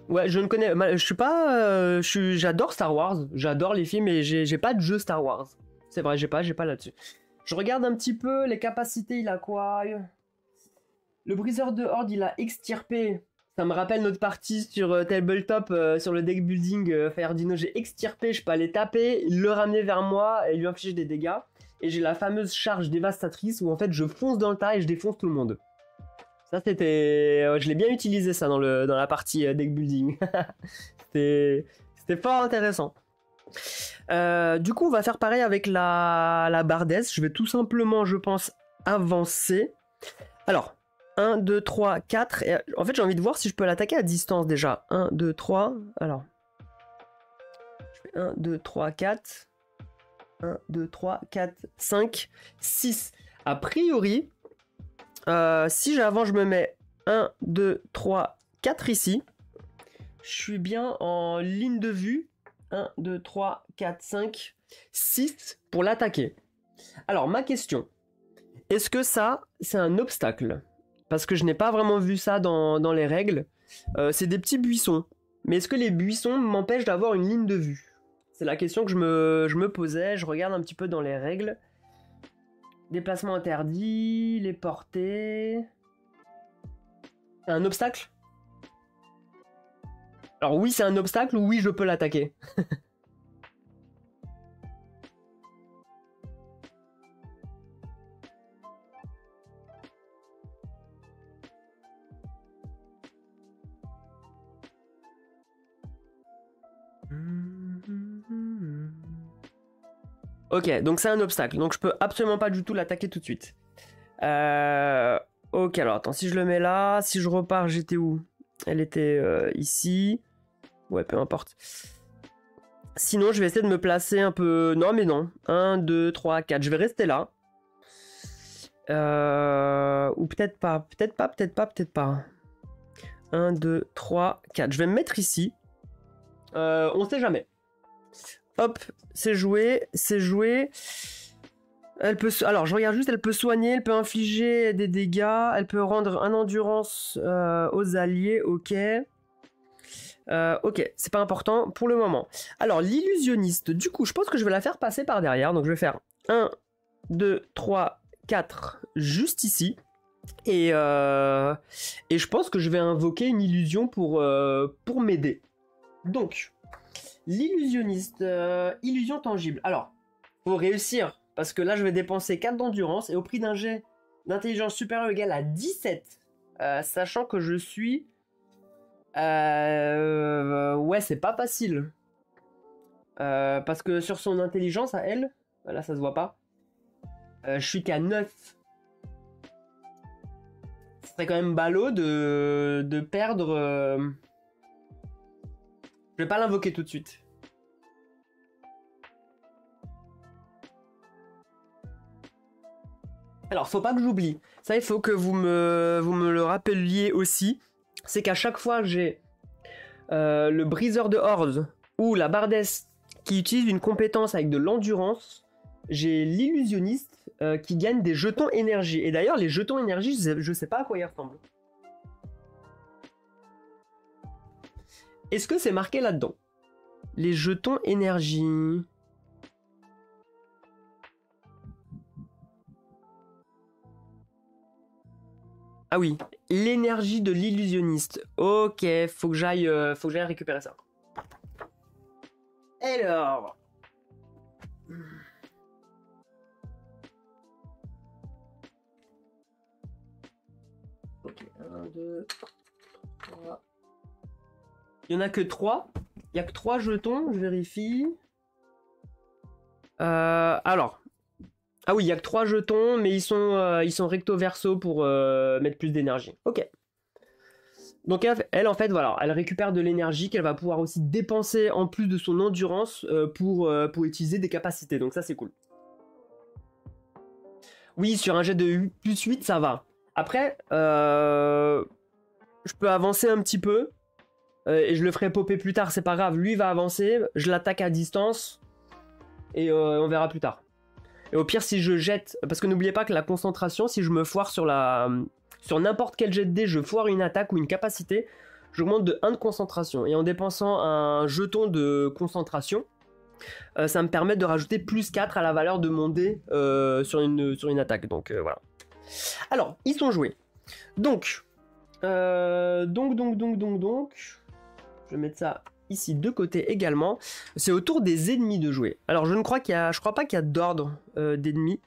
Ouais, je ne connais... Je suis pas... J'adore Star Wars. J'adore les films, et j'ai pas de jeu Star Wars. C'est vrai, j'ai pas là-dessus. Je regarde un petit peu les capacités, il a quoi? Le briseur de horde, il a extirpé. Ça me rappelle notre partie sur Tabletop, sur le deck building Fayardino. J'ai extirpé, je peux aller taper, le ramener vers moi et lui infliger des dégâts. Et j'ai la fameuse charge dévastatrice où en fait je fonce dans le tas et je défonce tout le monde. Ça c'était... je l'ai bien utilisé ça dans la partie deck building. C'était fort intéressant. Du coup on va faire pareil avec la Bardesse. Je vais tout simplement, je pense, avancer. Alors... 1, 2, 3, 4. Et en fait, j'ai envie de voir si je peux l'attaquer à distance déjà. 1, 2, 3. Alors. Je fais 1, 2, 3, 4. 1, 2, 3, 4, 5, 6. A priori, si j'avance, je me mets 1, 2, 3, 4 ici. Je suis bien en ligne de vue. 1, 2, 3, 4, 5, 6 pour l'attaquer. Alors, ma question. Est-ce que ça, c'est un obstacle ? Parce que je n'ai pas vraiment vu ça dans les règles. C'est des petits buissons. Mais est-ce que les buissons m'empêchent d'avoir une ligne de vue? C'est la question que je me posais. Je regarde un petit peu dans les règles. Déplacement interdit, les portées... Un obstacle? Alors oui, c'est un obstacle ou oui, je peux l'attaquer. Ok, donc c'est un obstacle, donc je peux absolument pas du tout l'attaquer tout de suite. Ok, alors attends, si je le mets là, si je repars, j'étais où? Elle était ici. Ouais, peu importe. Sinon, je vais essayer de me placer un peu... Non, mais non. 1, 2, 3, 4. Je vais rester là. Ou peut-être pas. Peut-être pas, peut-être pas, peut-être pas. 1, 2, 3, 4. Je vais me mettre ici. On sait jamais. Hop, c'est joué, c'est joué. Elle peut... Alors, je regarde juste, elle peut soigner, elle peut infliger des dégâts, elle peut rendre un endurance aux alliés, ok. Ok, c'est pas important pour le moment. Alors, l'illusionniste, du coup, je pense que je vais la faire passer par derrière. Donc, je vais faire 1, 2, 3, 4, juste ici. Et je pense que je vais invoquer une illusion pour m'aider. Donc... L'illusionniste, illusion tangible. Alors, faut réussir, parce que là je vais dépenser 4 d'endurance et au prix d'un jet d'intelligence supérieure ou égal à 17, sachant que je suis... ouais, c'est pas facile. Parce que sur son intelligence à elle, là ça se voit pas, je suis qu'à 9. Ce serait quand même ballot de perdre... Je vais pas l'invoquer tout de suite. Alors, faut pas que j'oublie. Ça, il faut que vous me le rappeliez aussi. C'est qu'à chaque fois que j'ai le briseur de horde ou la bardesse qui utilise une compétence avec de l'endurance, j'ai l'illusionniste qui gagne des jetons énergie. Et d'ailleurs, les jetons énergie, je sais pas à quoi ils ressemblent. Est-ce que c'est marqué là-dedans? Les jetons énergie. Ah oui, l'énergie de l'illusionniste. Ok, faut que j'aille récupérer ça. Alors. Ok, 1, 2, 3. Il n'y en a que 3. Il n'y a que 3 jetons, je vérifie. Alors. Ah oui, il n'y a que 3 jetons, mais ils sont recto verso pour mettre plus d'énergie. Ok. Donc elle, en fait, voilà, elle récupère de l'énergie qu'elle va pouvoir aussi dépenser en plus de son endurance pour utiliser des capacités. Donc ça, c'est cool. Oui, sur un jet de plus 8, ça va. Après, je peux avancer un petit peu. Et je le ferai popper plus tard, c'est pas grave. Lui va avancer, je l'attaque à distance. Et on verra plus tard. Et au pire, si je jette... Parce que n'oubliez pas que la concentration, si je me foire sur n'importe quel jet de dés, je foire une attaque ou une capacité, j'augmente de 1 de concentration. Et en dépensant un jeton de concentration, ça me permet de rajouter plus 4 à la valeur de mon dé sur une attaque. Donc voilà. Alors, ils sont joués. Donc... Je vais mettre ça ici de côté également. C'est au tour des ennemis de jouer. Alors je crois pas qu'il y a d'ordre d'ennemis.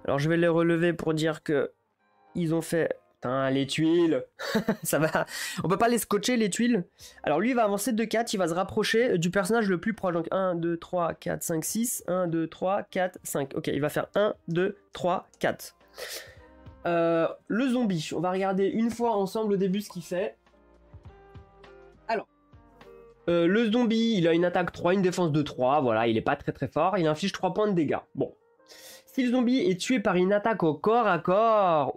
Alors je vais les relever pour dire que ils ont fait... Putain, les tuiles. Ça va. On peut pas les scotcher les tuiles. Alors lui il va avancer de 4, il va se rapprocher du personnage le plus proche. Donc 1, 2, 3, 4, 5, 6. 1, 2, 3, 4, 5. Ok, il va faire 1, 2, 3, 4. Le zombie, on va regarder une fois ensemble au début ce qu'il fait. Alors, le zombie, il a une attaque 3, une défense de 3, voilà, il est pas très très fort, il inflige 3 points de dégâts. Bon. Si le zombie est tué par une attaque au corps à corps,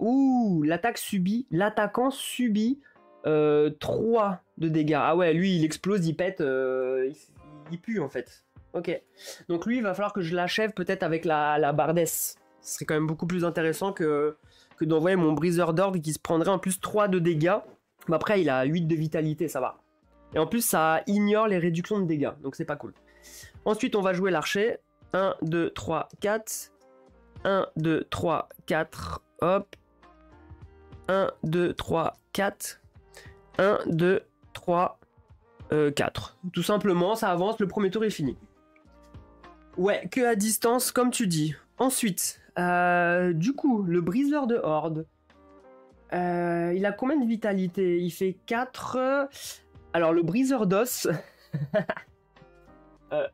l'attaquant subit 3 de dégâts. Ah ouais, lui il explose, il pète, il pue en fait. Ok. Donc lui, il va falloir que je l'achève peut-être avec la bardesse. Ce serait quand même beaucoup plus intéressant que d'envoyer mon briseur d'ordre qui se prendrait en plus 3 de dégâts. Mais après, il a 8 de vitalité, ça va. Et en plus, ça ignore les réductions de dégâts, donc c'est pas cool. Ensuite, on va jouer l'archer. 1, 2, 3, 4. 1, 2, 3, 4. Hop. 1, 2, 3, 4. 1, 2, 3, 4. Tout simplement, ça avance, le premier tour est fini. Ouais, que à distance, comme tu dis. Ensuite, du coup, le briseur de horde, il a combien de vitalité? Il fait 4... Alors, le briseur d'os,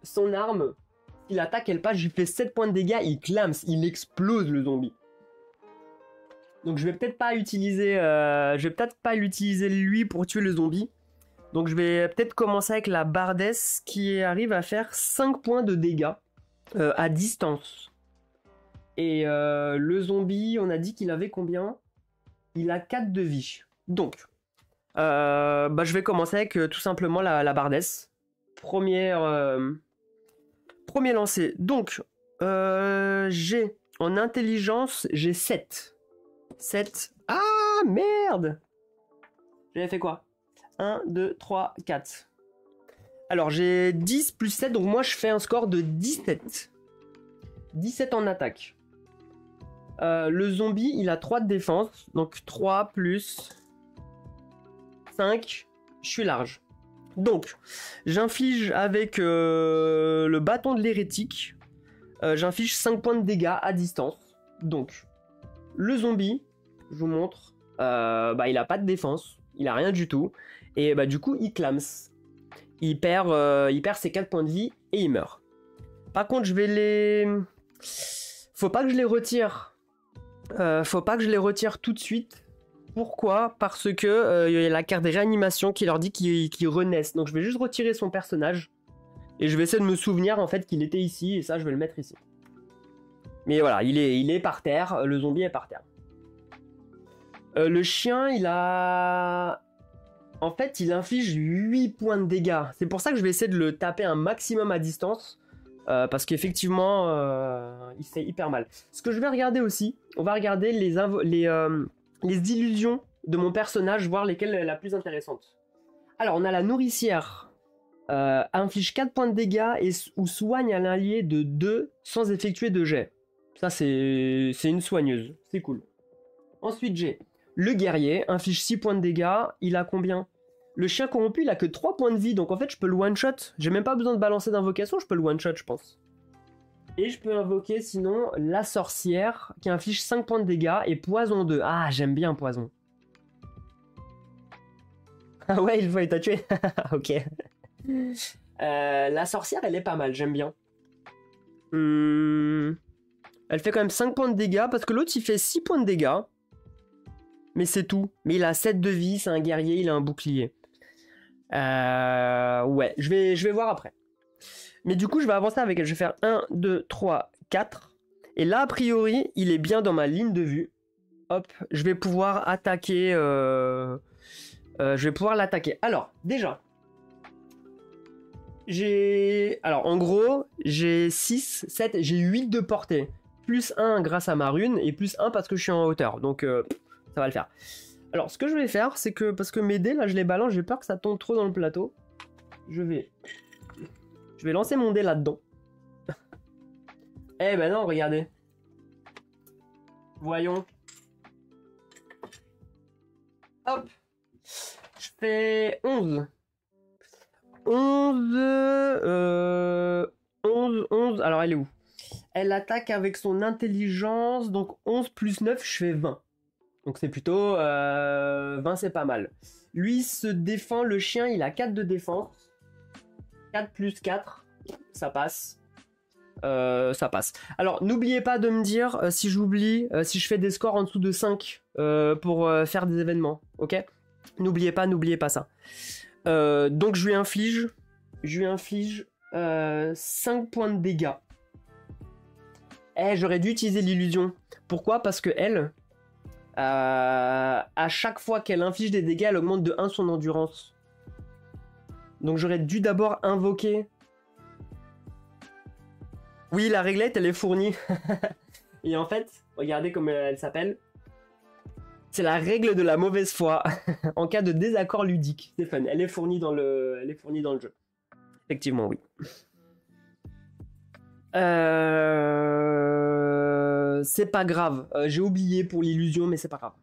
son arme, il attaque, elle passe, je lui fais 7 points de dégâts, il clame, il explose le zombie. Donc, je vais peut-être pas utiliser lui pour tuer le zombie. Donc, je vais peut-être commencer avec la bardesse qui arrive à faire 5 points de dégâts à distance. Et le zombie, on a dit qu'il avait combien? Il a 4 de vie. Donc, je vais commencer avec tout simplement la bardesse. Premier lancer. Donc, j'ai en intelligence, j'ai 7. 7. Ah, merde! J'avais fait quoi? 1, 2, 3, 4. Alors, j'ai 10 plus 7, donc moi, je fais un score de 17. 17 en attaque. Le zombie, il a 3 de défense. Donc 3 plus 5. Je suis large. Donc, j'inflige avec le bâton de l'hérétique. J'inflige 5 points de dégâts à distance. Donc, le zombie, je vous montre. Il a pas de défense. Il a rien du tout. Et du coup, il clams. Il perd ses 4 points de vie et il meurt. Par contre, je vais les... Faut pas que je les retire. Faut pas que je les retire tout de suite. Pourquoi? Parce que y a la carte des réanimations qui leur dit qu'ils renaissent. Donc je vais juste retirer son personnage. Et je vais essayer de me souvenir en fait qu'il était ici. Et ça, je vais le mettre ici. Mais voilà, il est par terre. Le zombie est par terre. Le chien, il a... En fait, il inflige 8 points de dégâts. C'est pour ça que je vais essayer de le taper un maximum à distance. Parce qu'effectivement, il fait hyper mal. Ce que je vais regarder aussi, on va regarder les illusions de mon personnage, voir lesquelles est la plus intéressante. Alors, on a la nourricière. Inflige 4 points de dégâts ou soigne un allié de 2 sans effectuer de jet. Ça, c'est une soigneuse. C'est cool. Ensuite, j'ai le guerrier. Inflige 6 points de dégâts. Il a combien? Le chien corrompu, il a que 3 points de vie, donc en fait, je peux le one-shot. J'ai même pas besoin de balancer d'invocation, je peux le one-shot, je pense. Et je peux invoquer, sinon, la sorcière, qui inflige 5 points de dégâts, et poison 2. Ah, j'aime bien poison. Ah ouais, il t'a tué. Ok. La sorcière, elle est pas mal, j'aime bien. Elle fait quand même 5 points de dégâts, parce que l'autre, il fait 6 points de dégâts. Mais c'est tout. Mais il a 7 de vie, c'est un guerrier, il a un bouclier. Ouais, je vais voir après. Mais du coup, je vais avancer avec elle. Je vais faire 1, 2, 3, 4. Et là, a priori, il est bien dans ma ligne de vue. Hop, je vais pouvoir attaquer je vais pouvoir l'attaquer. Alors, déjà, alors, en gros, j'ai 6, 7, j'ai 8 de portée. Plus 1 grâce à ma rune, et plus 1 parce que je suis en hauteur. Donc, ça va le faire. Alors, ce que je vais faire, c'est que, parce que mes dés, là, je les balance, j'ai peur que ça tombe trop dans le plateau. Je vais lancer mon dé là-dedans. Eh ben non, regardez. Voyons. Hop. Je fais 11. 11... 11... Alors, elle est où? Elle attaque avec son intelligence, donc 11 plus 9, je fais 20. Donc c'est plutôt... 20, c'est pas mal. Lui se défend, le chien, il a 4 de défense. 4 plus 4, ça passe. Ça passe. Alors, n'oubliez pas de me dire si j'oublie, si je fais des scores en dessous de 5 pour faire des événements, ok? N'oubliez pas ça. Donc, je lui inflige 5 points de dégâts. Eh, j'aurais dû utiliser l'illusion. Pourquoi? Parce que elle, à chaque fois qu'elle inflige des dégâts, elle augmente de 1 son endurance. Donc, j'aurais dû d'abord invoquer... Oui, la réglette, elle est fournie. Et en fait, regardez comment elle s'appelle. C'est la règle de la mauvaise foi. En cas de désaccord ludique. C'est fun. Elle est fournie dans le jeu. Effectivement, oui. C'est pas grave. J'ai oublié pour l'illusion, mais c'est pas grave.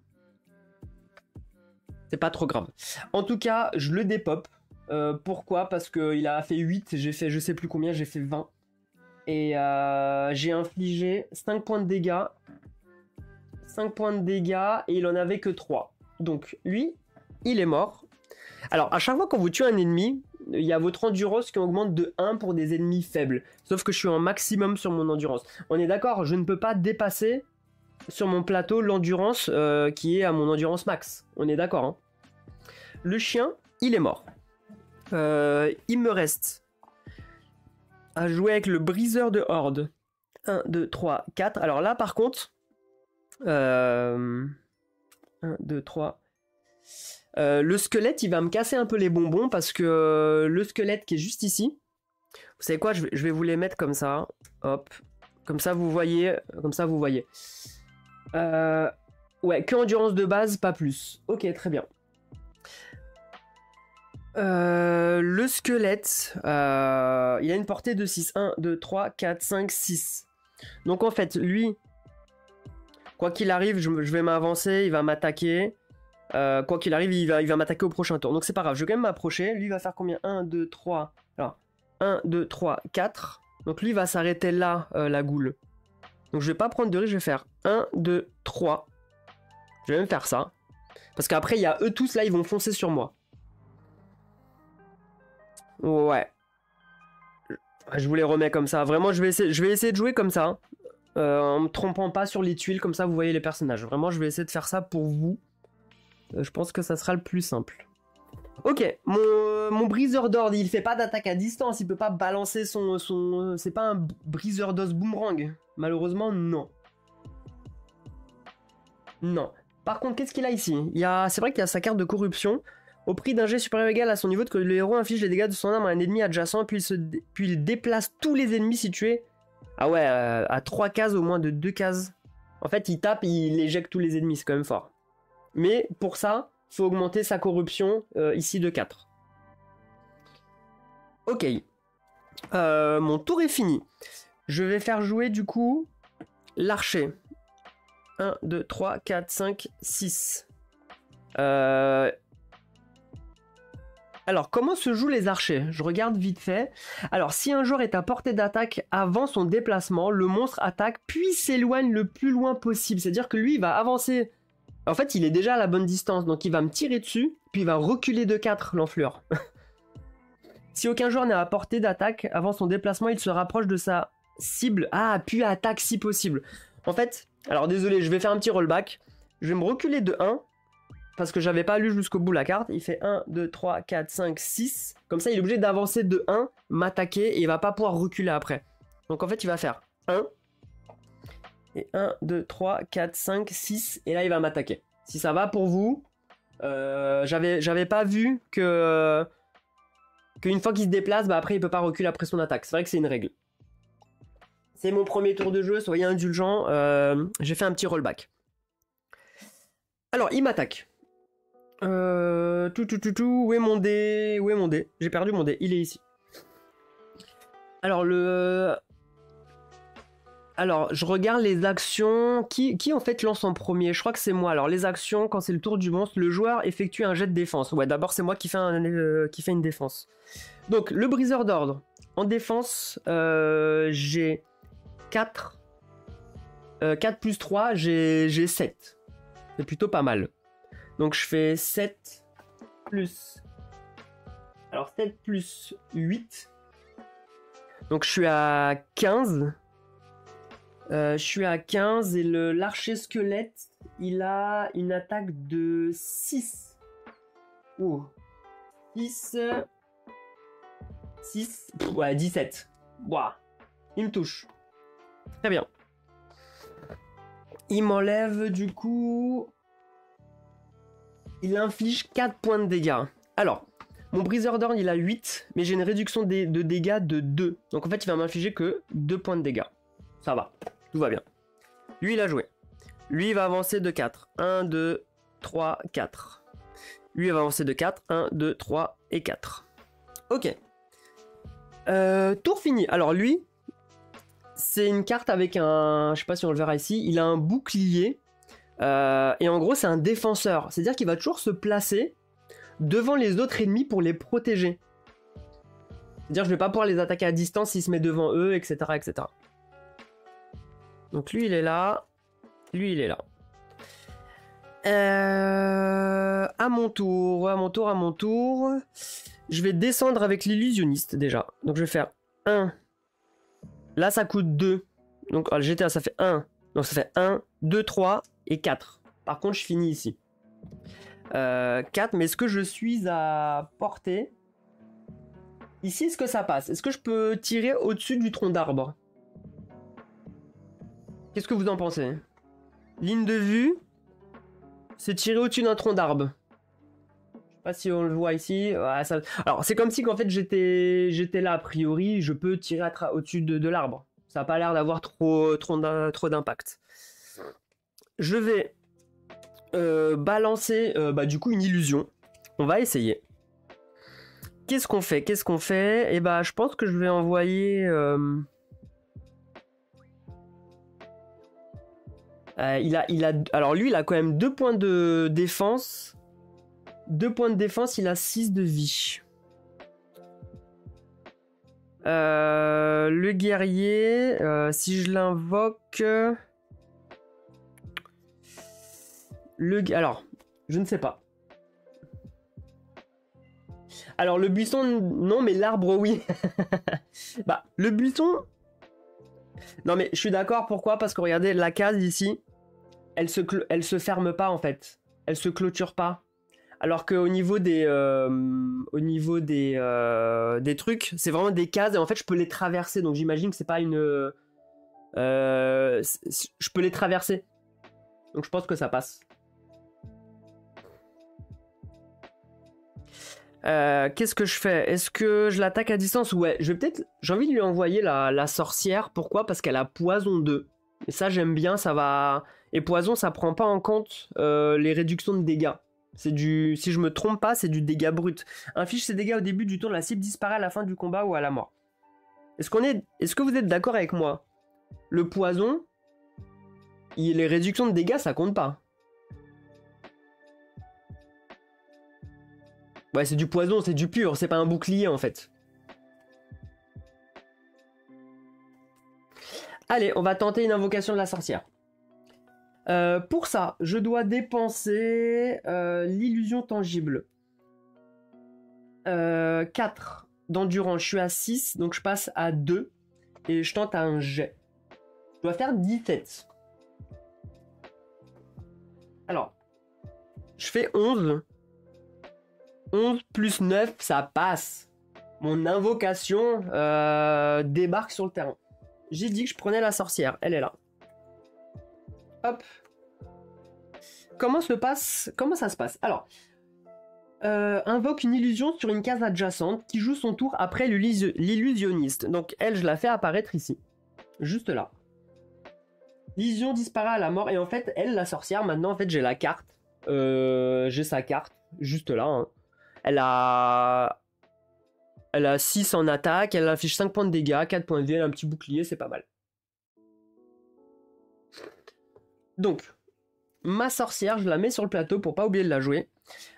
C'est pas trop grave. En tout cas, je le dépop. Pourquoi? Parce qu'il a fait 8. J'ai fait je sais plus combien. J'ai fait 20. Et j'ai infligé 5 points de dégâts. 5 points de dégâts et il en avait que 3. Donc lui, il est mort. Alors à chaque fois quand vous tuez un ennemi, il y a votre endurance qui augmente de 1 pour des ennemis faibles. Sauf que je suis en maximum sur mon endurance. On est d'accord, je ne peux pas dépasser sur mon plateau l'endurance qui est à mon endurance max. On est d'accord, hein. Le chien, il est mort. Il me reste... à jouer avec le briseur de horde. 1, 2, 3, 4. Alors là, par contre... 1, 2, 3... le squelette, il va me casser un peu les bonbons parce que le squelette qui est juste ici... Vous savez quoi? Je vais vous les mettre comme ça. Hop. Comme ça, vous voyez. Ouais, que endurance de base, pas plus. Ok, très bien. Le squelette, il a une portée de 6. 1, 2, 3, 4, 5, 6. Donc en fait, lui, quoi qu'il arrive, je vais m'avancer, il va m'attaquer. Quoi qu'il arrive, il va m'attaquer au prochain tour. Donc c'est pas grave, je vais quand même m'approcher. Lui, il va faire combien? 1, 2, 3. Alors, 1, 2, 3, 4. Donc lui, il va s'arrêter là, la goule. Donc je vais pas prendre de risque, je vais faire 1, 2, 3. Je vais même faire ça. Parce qu'après, il y a eux tous là, ils vont foncer sur moi. Ouais. Je vous les remets comme ça. Vraiment, je vais essayer de jouer comme ça. En me trompant pas sur les tuiles, comme ça vous voyez les personnages. Vraiment, je vais essayer de faire ça pour vous. Je pense que ça sera le plus simple. Ok, mon briseur d'ordre, il fait pas d'attaque à distance. Il peut pas balancer son... C'est pas un briseur d'os boomerang. Malheureusement, non. Non. Par contre, qu'est-ce qu'il a ici? C'est vrai qu'il y a sa carte de corruption. Au prix d'un jet supérieur ou égal à son niveau, que le héros inflige les dégâts de son arme à un ennemi adjacent, puis il déplace tous les ennemis situés. Ah ouais, à 3 cases, au moins de 2 cases. En fait, il tape, il éjecte tous les ennemis, c'est quand même fort. Mais pour ça, il faut augmenter sa corruption ici de 4. Ok. Mon tour est fini. Je vais faire jouer du coup l'archer. 1, 2, 3, 4, 5, 6. Alors, comment se jouent les archers? Je regarde vite fait. Alors, si un joueur est à portée d'attaque avant son déplacement, le monstre attaque puis s'éloigne le plus loin possible. C'est-à-dire que lui, il va avancer. En fait, il est déjà à la bonne distance, donc il va me tirer dessus, puis il va reculer de 4, l'enflure. Si aucun joueur n'est à portée d'attaque avant son déplacement, il se rapproche de sa cible. Ah, puis attaque si possible. En fait, alors désolé, je vais faire un petit rollback. Je vais me reculer de 1. Parce que j'avais pas lu jusqu'au bout la carte. Il fait 1, 2, 3, 4, 5, 6. Comme ça, il est obligé d'avancer de 1, m'attaquer, et il va pas pouvoir reculer après. Donc en fait, il va faire 1. Et 1, 2, 3, 4, 5, 6. Et là, il va m'attaquer. Si ça va pour vous, J'avais pas vu que qu'une fois qu'il se déplace, bah après il peut pas reculer après son attaque. C'est vrai que c'est une règle. C'est mon premier tour de jeu, soyez indulgents. J'ai fait un petit rollback. Alors, il m'attaque. Où est mon dé? Où est mon dé? J'ai perdu mon dé, il est ici. Alors, Alors, je regarde les actions. Qui en fait lance en premier? Je crois que c'est moi. Alors, les actions, quand c'est le tour du monstre, le joueur effectue un jet de défense. Ouais, d'abord, c'est moi qui fais une défense. Donc, le briseur d'ordre. En défense, j'ai 4. 4 plus 3, j'ai 7. C'est plutôt pas mal. Donc, je fais 7 plus... Alors, 7 plus 8. Donc, je suis à 15. Je suis à 15 et l'archer squelette, il a une attaque de 6. Oh. 6. Ouais, 17. Ouah. Il me touche. Très bien. Il m'enlève du coup... Il inflige 4 points de dégâts. Alors, mon briseur d'ordre, il a 8, mais j'ai une réduction de dégâts de 2. Donc en fait, il va m'infliger que 2 points de dégâts. Ça va. Tout va bien. Lui, il a joué. Lui, il va avancer de 4. 1, 2, 3, 4. Lui, il va avancer de 4. 1, 2, 3 et 4. Ok. Tour fini. Alors lui, c'est une carte avec un... Je sais pas si on le verra ici. Il a un bouclier. Et en gros, c'est un défenseur. C'est-à-dire qu'il va toujours se placer devant les autres ennemis pour les protéger. C'est-à-dire que je vais pas pouvoir les attaquer à distance s'il se met devant eux, etc., etc. Donc lui il est là, lui il est là. À mon tour. Je vais descendre avec l'illusionniste déjà. Donc je vais faire 1. Là ça coûte 2. Donc le GTA ça fait 1. Donc ça fait 1, 2, 3 et 4. Par contre je finis ici. 4, mais est-ce que je suis à portée? Ici est-ce que ça passe? Est-ce que je peux tirer au-dessus du tronc d'arbre? Qu'est-ce que vous en pensez? Ligne de vue, c'est tiré au-dessus d'un tronc d'arbre. Je sais pas si on le voit ici. Ouais, ça... Alors, c'est comme si qu'en fait j'étais là a priori, je peux tirer au-dessus de l'arbre. Ça n'a pas l'air d'avoir trop d'impact. Je vais balancer du coup une illusion. On va essayer. Qu'est-ce qu'on fait? Eh bah, je pense que je vais envoyer... alors lui, il a quand même 2 points de défense. 2 points de défense, il a 6 de vie. Le guerrier, si je l'invoque... Alors, je ne sais pas. Alors, le buisson, non, mais l'arbre, oui. Bah, le buisson... Non, mais je suis d'accord, pourquoi? Parce que regardez, la case ici, elle se ferme pas, en fait. Elle se clôture pas. Alors qu'au niveau des trucs, c'est vraiment des cases, et en fait, je peux les traverser. Donc, j'imagine que c'est pas une... je peux les traverser. Donc, je pense que ça passe. Qu'est-ce que je fais? Est-ce que je l'attaque à distance? Ouais, j'ai envie de lui envoyer la sorcière. Pourquoi? Parce qu'elle a poison 2. Et ça, j'aime bien, ça va... Et poison, ça prend pas en compte les réductions de dégâts. Si je me trompe pas, c'est du dégât brut. Inflige ses dégâts au début du tour, la cible disparaît à la fin du combat ou à la mort. Est-ce que vous êtes d'accord avec moi? Le poison, les réductions de dégâts, ça compte pas. Ouais, c'est du poison, c'est du pur, c'est pas un bouclier en fait. Allez, on va tenter une invocation de la sorcière. Pour ça, je dois dépenser l'illusion tangible. 4 d'endurance, je suis à 6, donc je passe à 2. Et je tente un jet. Je dois faire 17. Alors, je fais 11. 11 plus 9, ça passe. Mon invocation débarque sur le terrain. J'ai dit que je prenais la sorcière. Elle est là. Hop. comment ça se passe? Alors, invoque une illusion sur une case adjacente qui joue son tour après l'illusionniste. Donc elle, je la fais apparaître ici. Juste là. L'illusion disparaît à la mort. Et en fait, elle, la sorcière, maintenant, en fait, j'ai la carte. J'ai sa carte. Juste là. Hein. Elle a 6 en attaque. Elle affiche 5 points de dégâts, 4 points de vie. Elle a un petit bouclier. C'est pas mal. Donc, ma sorcière, je la mets sur le plateau pour pas oublier de la jouer.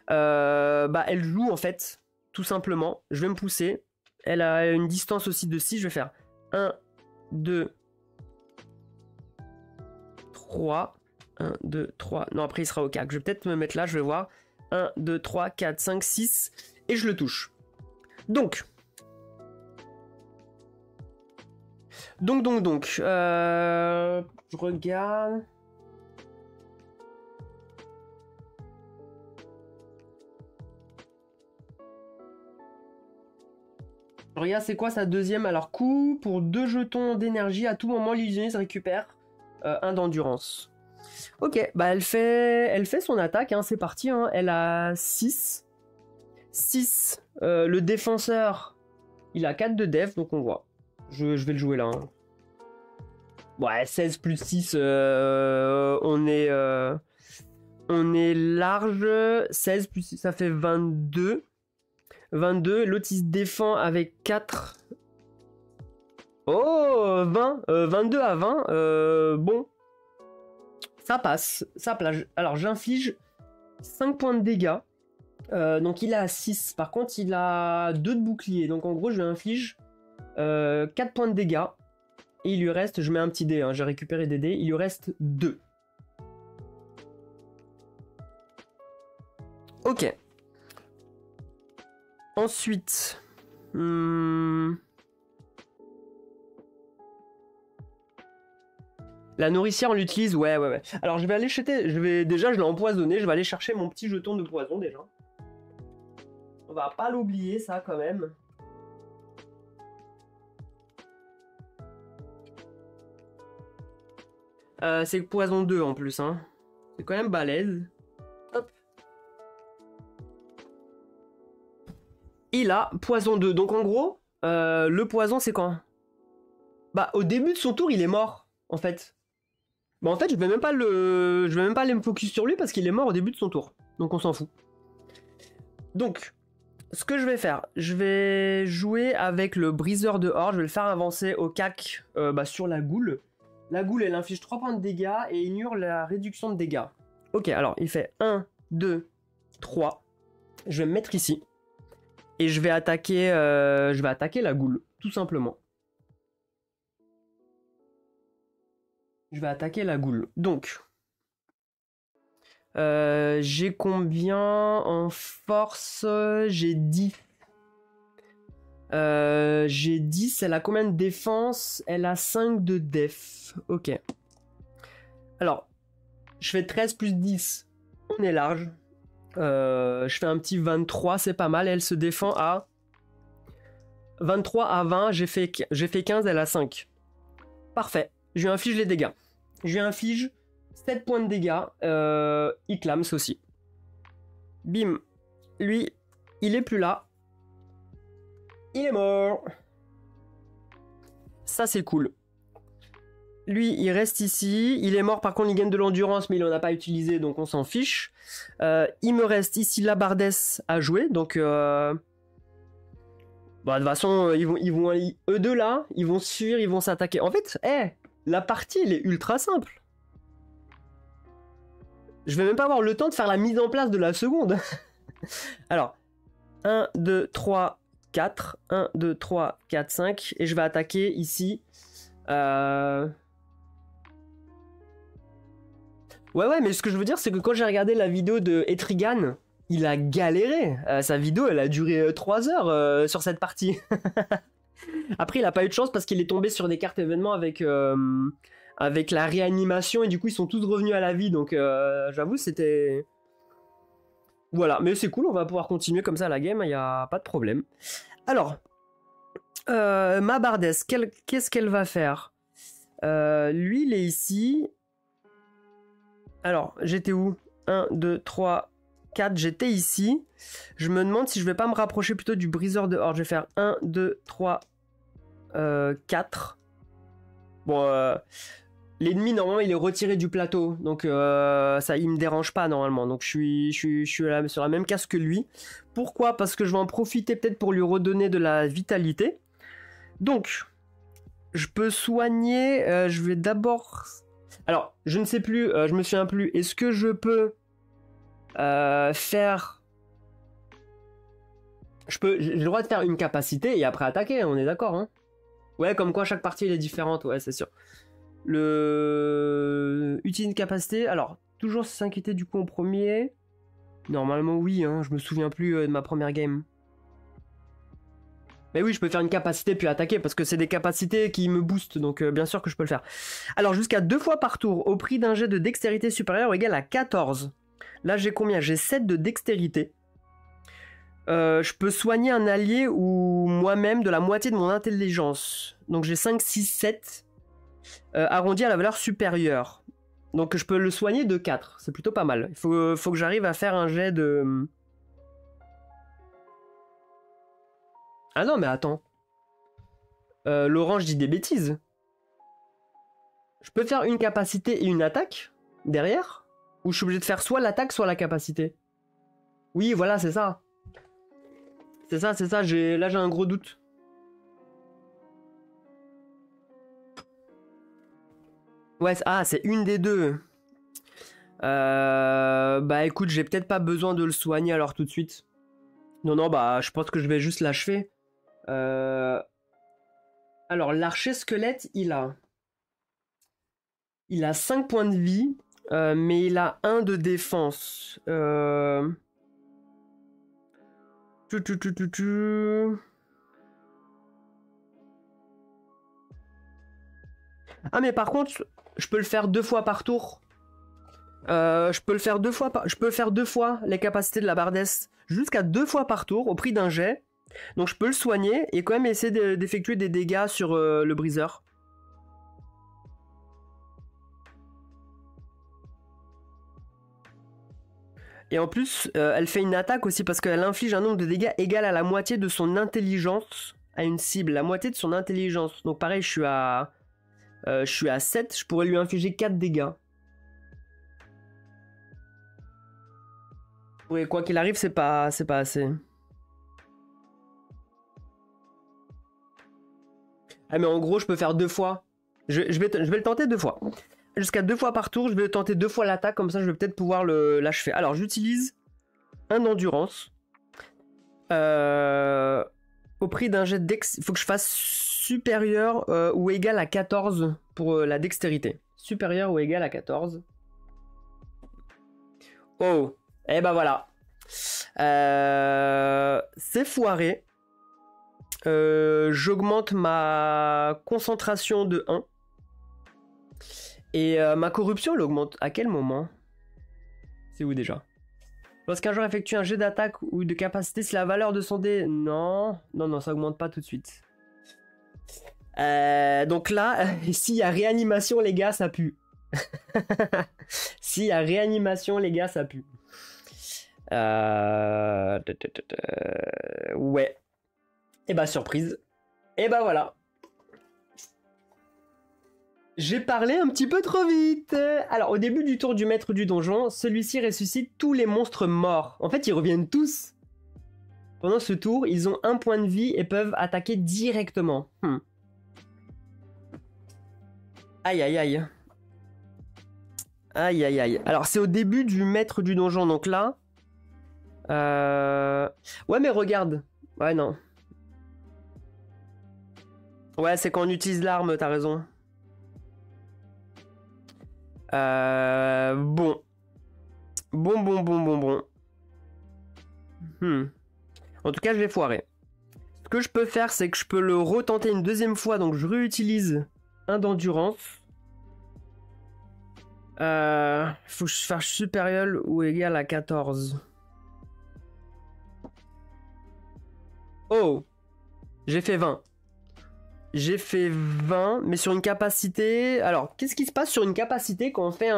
Elle joue en fait, tout simplement. Je vais me pousser. Elle a une distance aussi de 6. Je vais faire 1, 2, 3. 1, 2, 3. Non, après il sera au 4. Je vais peut-être me mettre là, je vais voir. 1, 2, 3, 4, 5, 6. Et je le touche. Donc. Je regarde. Regarde, c'est quoi sa deuxième? Alors, coup pour 2 jetons d'énergie. À tout moment, l'illusionniste récupère 1 d'endurance. Ok, bah elle fait son attaque. Hein, c'est parti. Hein. Elle a 6. 6. Le défenseur, il a 4 de def, donc on voit. Je vais le jouer là. Hein. Ouais, 16 plus 6, on est large. 16 plus 6, ça fait 22. 22, l'autre il se défend avec 4. Oh, 20, 22 à 20, bon. Ça passe. Alors j'inflige 5 points de dégâts. Donc il a 6. Par contre, il a 2 de bouclier. Donc en gros, je lui inflige 4 points de dégâts. Et il lui reste, je mets un petit dé, hein, j'ai récupéré des dés, il lui reste 2. Ok. Ensuite... La nourricière, on l'utilise, ouais. Alors je vais aller déjà, je l'ai empoisonné, je vais aller chercher mon petit jeton de poison déjà. On va pas l'oublier ça quand même. C'est le poison 2 en plus, hein. C'est quand même balèze. Hop. Il a poison 2. Donc en gros, le poison c'est quand? Bah au début de son tour il est mort, en fait. Bah en fait je vais même pas aller me focus sur lui parce qu'il est mort au début de son tour. Donc on s'en fout. Donc, ce que je vais faire, je vais jouer avec le briseur de horde, je vais le faire avancer au cac sur la goule. La goule, elle inflige 3 points de dégâts et ignore la réduction de dégâts. Ok, alors il fait 1, 2, 3. Je vais me mettre ici. Et je vais attaquer la goule, tout simplement. Je vais attaquer la goule. Donc, j'ai combien en force? J'ai 10. J'ai 10, elle a combien de défense? Elle a 5 de def. Ok. Alors, je fais 13 plus 10. On est large. Je fais un petit 23, c'est pas mal. Elle se défend à 23 à 20. J'ai fait 15, elle a 5. Parfait. Je lui inflige les dégâts. Je lui inflige 7 points de dégâts. Il clame aussi. Bim. Lui, il est plus là. Il est mort. Ça, c'est cool. Lui, il reste ici. Il est mort, par contre, il gagne de l'endurance, mais il en a pas utilisé, donc on s'en fiche. Il me reste ici la Bardesse à jouer, donc... de toute façon, eux deux là, ils vont se fuir, ils vont s'attaquer. En fait, la partie, elle est ultra simple. Je vais même pas avoir le temps de faire la mise en place de la seconde. Alors, 1, 2, 3... 4, 1, 2, 3, 4, 5, et je vais attaquer ici. Ouais, mais ce que je veux dire, c'est que quand j'ai regardé la vidéo de Etrigan, il a galéré. Sa vidéo, elle a duré 3 heures sur cette partie. Après, il a pas eu de chance parce qu'il est tombé sur des cartes événements avec la réanimation, et du coup, ils sont tous revenus à la vie, donc j'avoue, c'était... Voilà, mais c'est cool, on va pouvoir continuer comme ça la game, il n'y a pas de problème. Alors, ma Bardesse, qu'est-ce qu'elle va faire? Lui, il est ici. Alors, j'étais où? 1, 2, 3, 4. J'étais ici. Je me demande si je vais pas me rapprocher plutôt du briseur de horde. Je vais faire 1, 2, 3, 4. Bon, l'ennemi, normalement, il est retiré du plateau. Donc, ça, il me dérange pas, normalement. Donc, je suis sur la même case que lui. Pourquoi? Parce que je vais en profiter peut-être pour lui redonner de la vitalité. Donc, je peux soigner. Je vais d'abord... Alors, je ne sais plus, je me souviens plus. Est-ce que je peux faire... J'ai le droit de faire une capacité et après attaquer, on est d'accord, hein? Ouais, comme quoi chaque partie elle est différente, ouais, c'est sûr. Utiliser une capacité, alors, toujours s'inquiéter du coup en premier. Normalement oui, hein, je me souviens plus de ma première game. Mais oui, je peux faire une capacité puis attaquer parce que c'est des capacités qui me boostent, donc bien sûr que je peux le faire. Alors jusqu'à 2 fois par tour, au prix d'un jet de dextérité supérieur ou égal à 14. Là j'ai combien? J'ai 7 de dextérité. Je peux soigner un allié ou moi-même de la moitié de mon intelligence. Donc j'ai 5, 6, 7. Arrondi à la valeur supérieure. Donc je peux le soigner de 4. C'est plutôt pas mal. Il faut que j'arrive à faire un jet de... Ah non, mais attends. Laurent, je dis des bêtises. Je peux faire une capacité et une attaque derrière? Ou je suis obligé de faire soit l'attaque, soit la capacité? Oui, voilà, c'est ça. C'est ça. Là, j'ai un gros doute. Ouais, c'est une des deux. Bah écoute, j'ai peut-être pas besoin de le soigner alors tout de suite. Non, bah je pense que je vais juste l'achever. Alors, l'archer squelette, il a 5 points de vie, mais il a 1 de défense. Ah, mais par contre, je peux le faire 2 fois par tour. Je peux faire 2 fois les capacités de la bardesse. Jusqu'à 2 fois par tour, au prix d'un jet. Donc je peux le soigner et quand même essayer d'effectuer des dégâts sur le briseur. Et en plus, elle fait une attaque aussi parce qu'elle inflige un nombre de dégâts égal à la moitié de son intelligence à une cible. La moitié de son intelligence. Donc pareil, je suis à 7, je pourrais lui infliger 4 dégâts. Oui, quoi qu'il arrive, c'est pas assez. Ah mais en gros je peux faire 2 fois. Je vais le tenter 2 fois. Jusqu'à 2 fois par tour, je vais le tenter 2 fois l'attaque, comme ça je vais peut-être pouvoir l'achever. Alors j'utilise un d'endurance. Au prix d'un jet dex, il faut que je fasse supérieur ou égal à 14 pour la dextérité. Supérieur ou égal à 14. Oh, et bah voilà. C'est foiré. J'augmente ma concentration de 1. Et ma corruption, elle augmente à quel moment? C'est où déjà? Lorsqu'un joueur effectue un jet d'attaque ou de capacité, si la valeur de son dé... Non, ça augmente pas tout de suite. Donc là, s'il y a réanimation, les gars, ça pue. S'il y a réanimation, les gars, ça pue. Ouais. Et bah surprise. Et bah voilà. J'ai parlé un petit peu trop vite. Alors au début du tour du maître du donjon, celui-ci ressuscite tous les monstres morts. En fait, ils reviennent tous. Pendant ce tour, ils ont 1 point de vie et peuvent attaquer directement. Aïe aïe aïe. Aïe aïe aïe. Alors c'est au début du maître du donjon, donc là... Ouais mais regarde. Ouais non. Ouais c'est quand on utilise l'arme, t'as raison. Bon. Bon. En tout cas je vais foirer. Ce que je peux faire c'est que je peux le retenter une deuxième fois, donc je réutilise un d'endurance. Faut que je fasse supérieur ou égal à 14. Oh, j'ai fait 20. J'ai fait 20, mais sur une capacité... Alors, qu'est-ce qui se passe sur une capacité quand on fait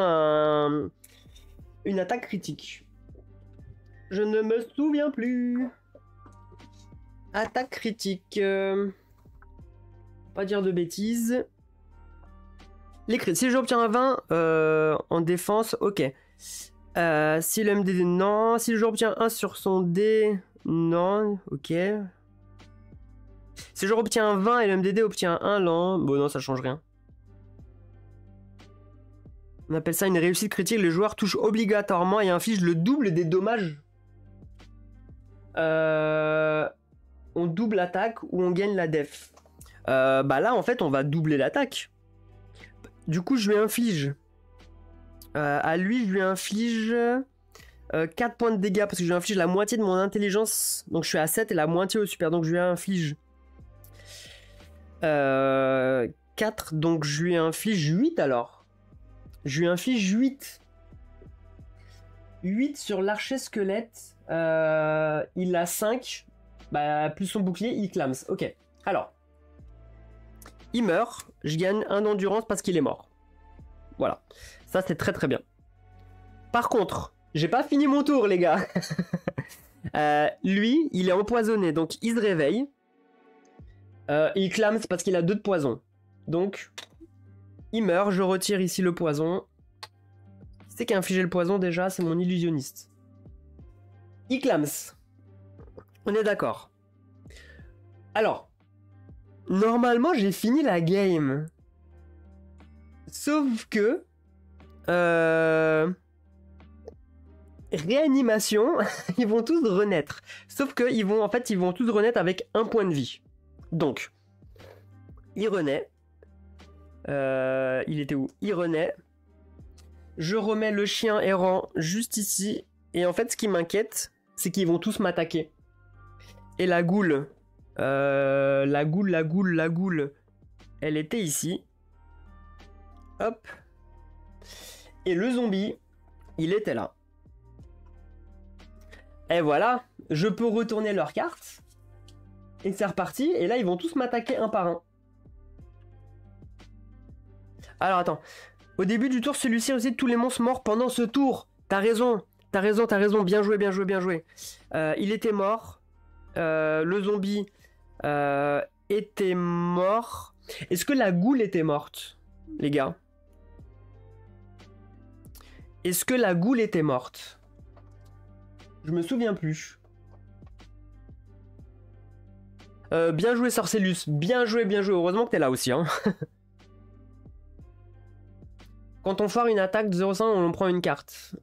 une attaque critique. Je ne me souviens plus. Attaque critique. Pas dire de bêtises. Les crits. Si j'obtiens un 20 en défense, ok. Si le MDD, non. Si j'obtiens 1 sur son dé, non. Ok. Si je obtiens un 20 et le MDD obtient un 1, non. Bon, non, ça change rien. On appelle ça une réussite critique. Les joueurs touchent obligatoirement et infligent le double des dommages. On double l'attaque ou on gagne la def. Bah là, en fait, on va doubler l'attaque. Du coup, je lui inflige. À lui, je lui inflige 4 points de dégâts parce que je lui inflige la moitié de mon intelligence. Donc je suis à 7 et la moitié au super. Donc je lui inflige 4. Donc je lui inflige 8 alors. Je lui inflige 8. 8 sur l'archer squelette. Il a 5. Bah, plus son bouclier, il clame. Ok. Alors. Il meurt. Je gagne 1 d'endurance parce qu'il est mort. Voilà. Ça, c'est très très bien. Par contre, j'ai pas fini mon tour, les gars. Lui, il est empoisonné. Donc, il se réveille. Il clame parce qu'il a 2 de poison. Donc, il meurt. Je retire ici le poison. Qui c'est qui a infligé le poison déjà? C'est mon illusionniste. Il clame. On est d'accord. Alors, normalement, j'ai fini la game. Sauf que... réanimation, ils vont tous renaître. Sauf que ils vont tous renaître avec 1 point de vie. Donc, il renaît. Il était où? Il renaît. Je remets le chien errant juste ici. Et en fait, ce qui m'inquiète, c'est qu'ils vont tous m'attaquer. Et la goule, la goule, elle était ici. Hop. Et le zombie, il était là. Et voilà, je peux retourner leur carte. Et c'est reparti. Et là, ils vont tous m'attaquer un par un. Alors, attends. Au début du tour, celui-ci aussi tous les monstres morts pendant ce tour. T'as raison. Bien joué. Il était mort. Le zombie était mort. Est-ce que la goule était morte, les gars? Est-ce que la goule était morte? Je me souviens plus. Bien joué, Sorcellus. Bien joué. Heureusement que t'es là aussi. Hein. Quand on foire une attaque de 0,5, on prend une carte.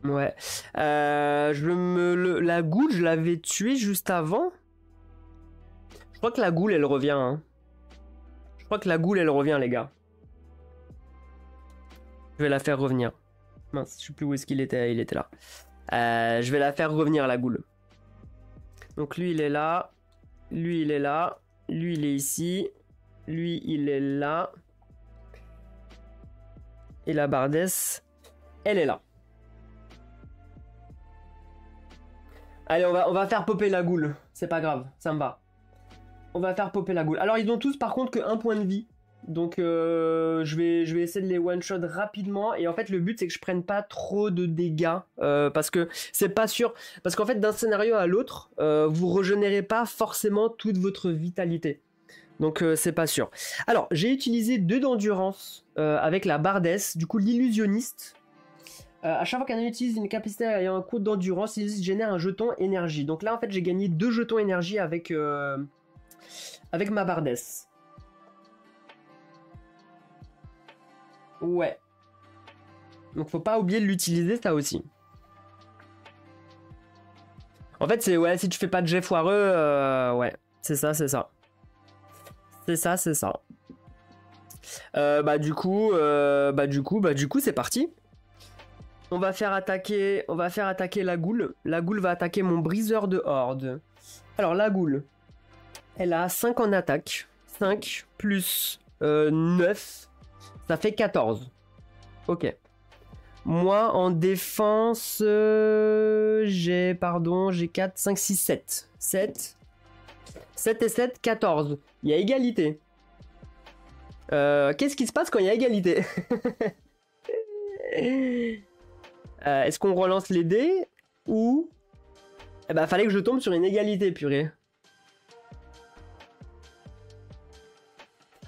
Ouais. La goule, je l'avais tuée juste avant. Je crois que la goule, elle revient. Hein. Je crois que la goule, elle revient, les gars. Je vais la faire revenir. Mince, je sais plus où est-ce qu'il était. Il était là. Je vais la faire revenir, la goule. Donc lui, il est là. Lui, il est là. Lui, il est ici. Lui, il est là. Et la bardesse, elle est là. Allez, on va faire popper la goule. C'est pas grave, ça me va. On va faire popper la goule. Alors, ils ont tous, par contre, que 1 point de vie. Donc, je vais essayer de les one-shot rapidement. Et en fait, le but, c'est que je prenne pas trop de dégâts. Parce que c'est pas sûr. Parce qu'en fait, d'un scénario à l'autre, vous régénérez pas forcément toute votre vitalité. Donc, c'est pas sûr. Alors, j'ai utilisé 2 d'endurance avec la bardesse. Du coup, l'illusionniste. À chaque fois qu'un utilise une capacité ayant un coût d'endurance, il génère un jeton énergie. Donc là, en fait, j'ai gagné 2 jetons énergie avec ma bardesse. Ouais. Donc faut pas oublier de l'utiliser, ça aussi. En fait, c'est ouais, si tu fais pas de jet foireux, ouais, c'est ça. Du coup, c'est parti. On va faire attaquer la goule. La goule va attaquer mon briseur de horde. Alors la goule, elle a 5 en attaque. 5 plus 9. Ça fait 14. Ok. Moi, en défense, j'ai 4, 5, 6, 7. 7 et 7, 14. Il y a égalité. Qu'est-ce qui se passe quand il y a égalité? Est-ce qu'on relance les dés ou... Eh ben, fallait que je tombe sur une égalité, purée.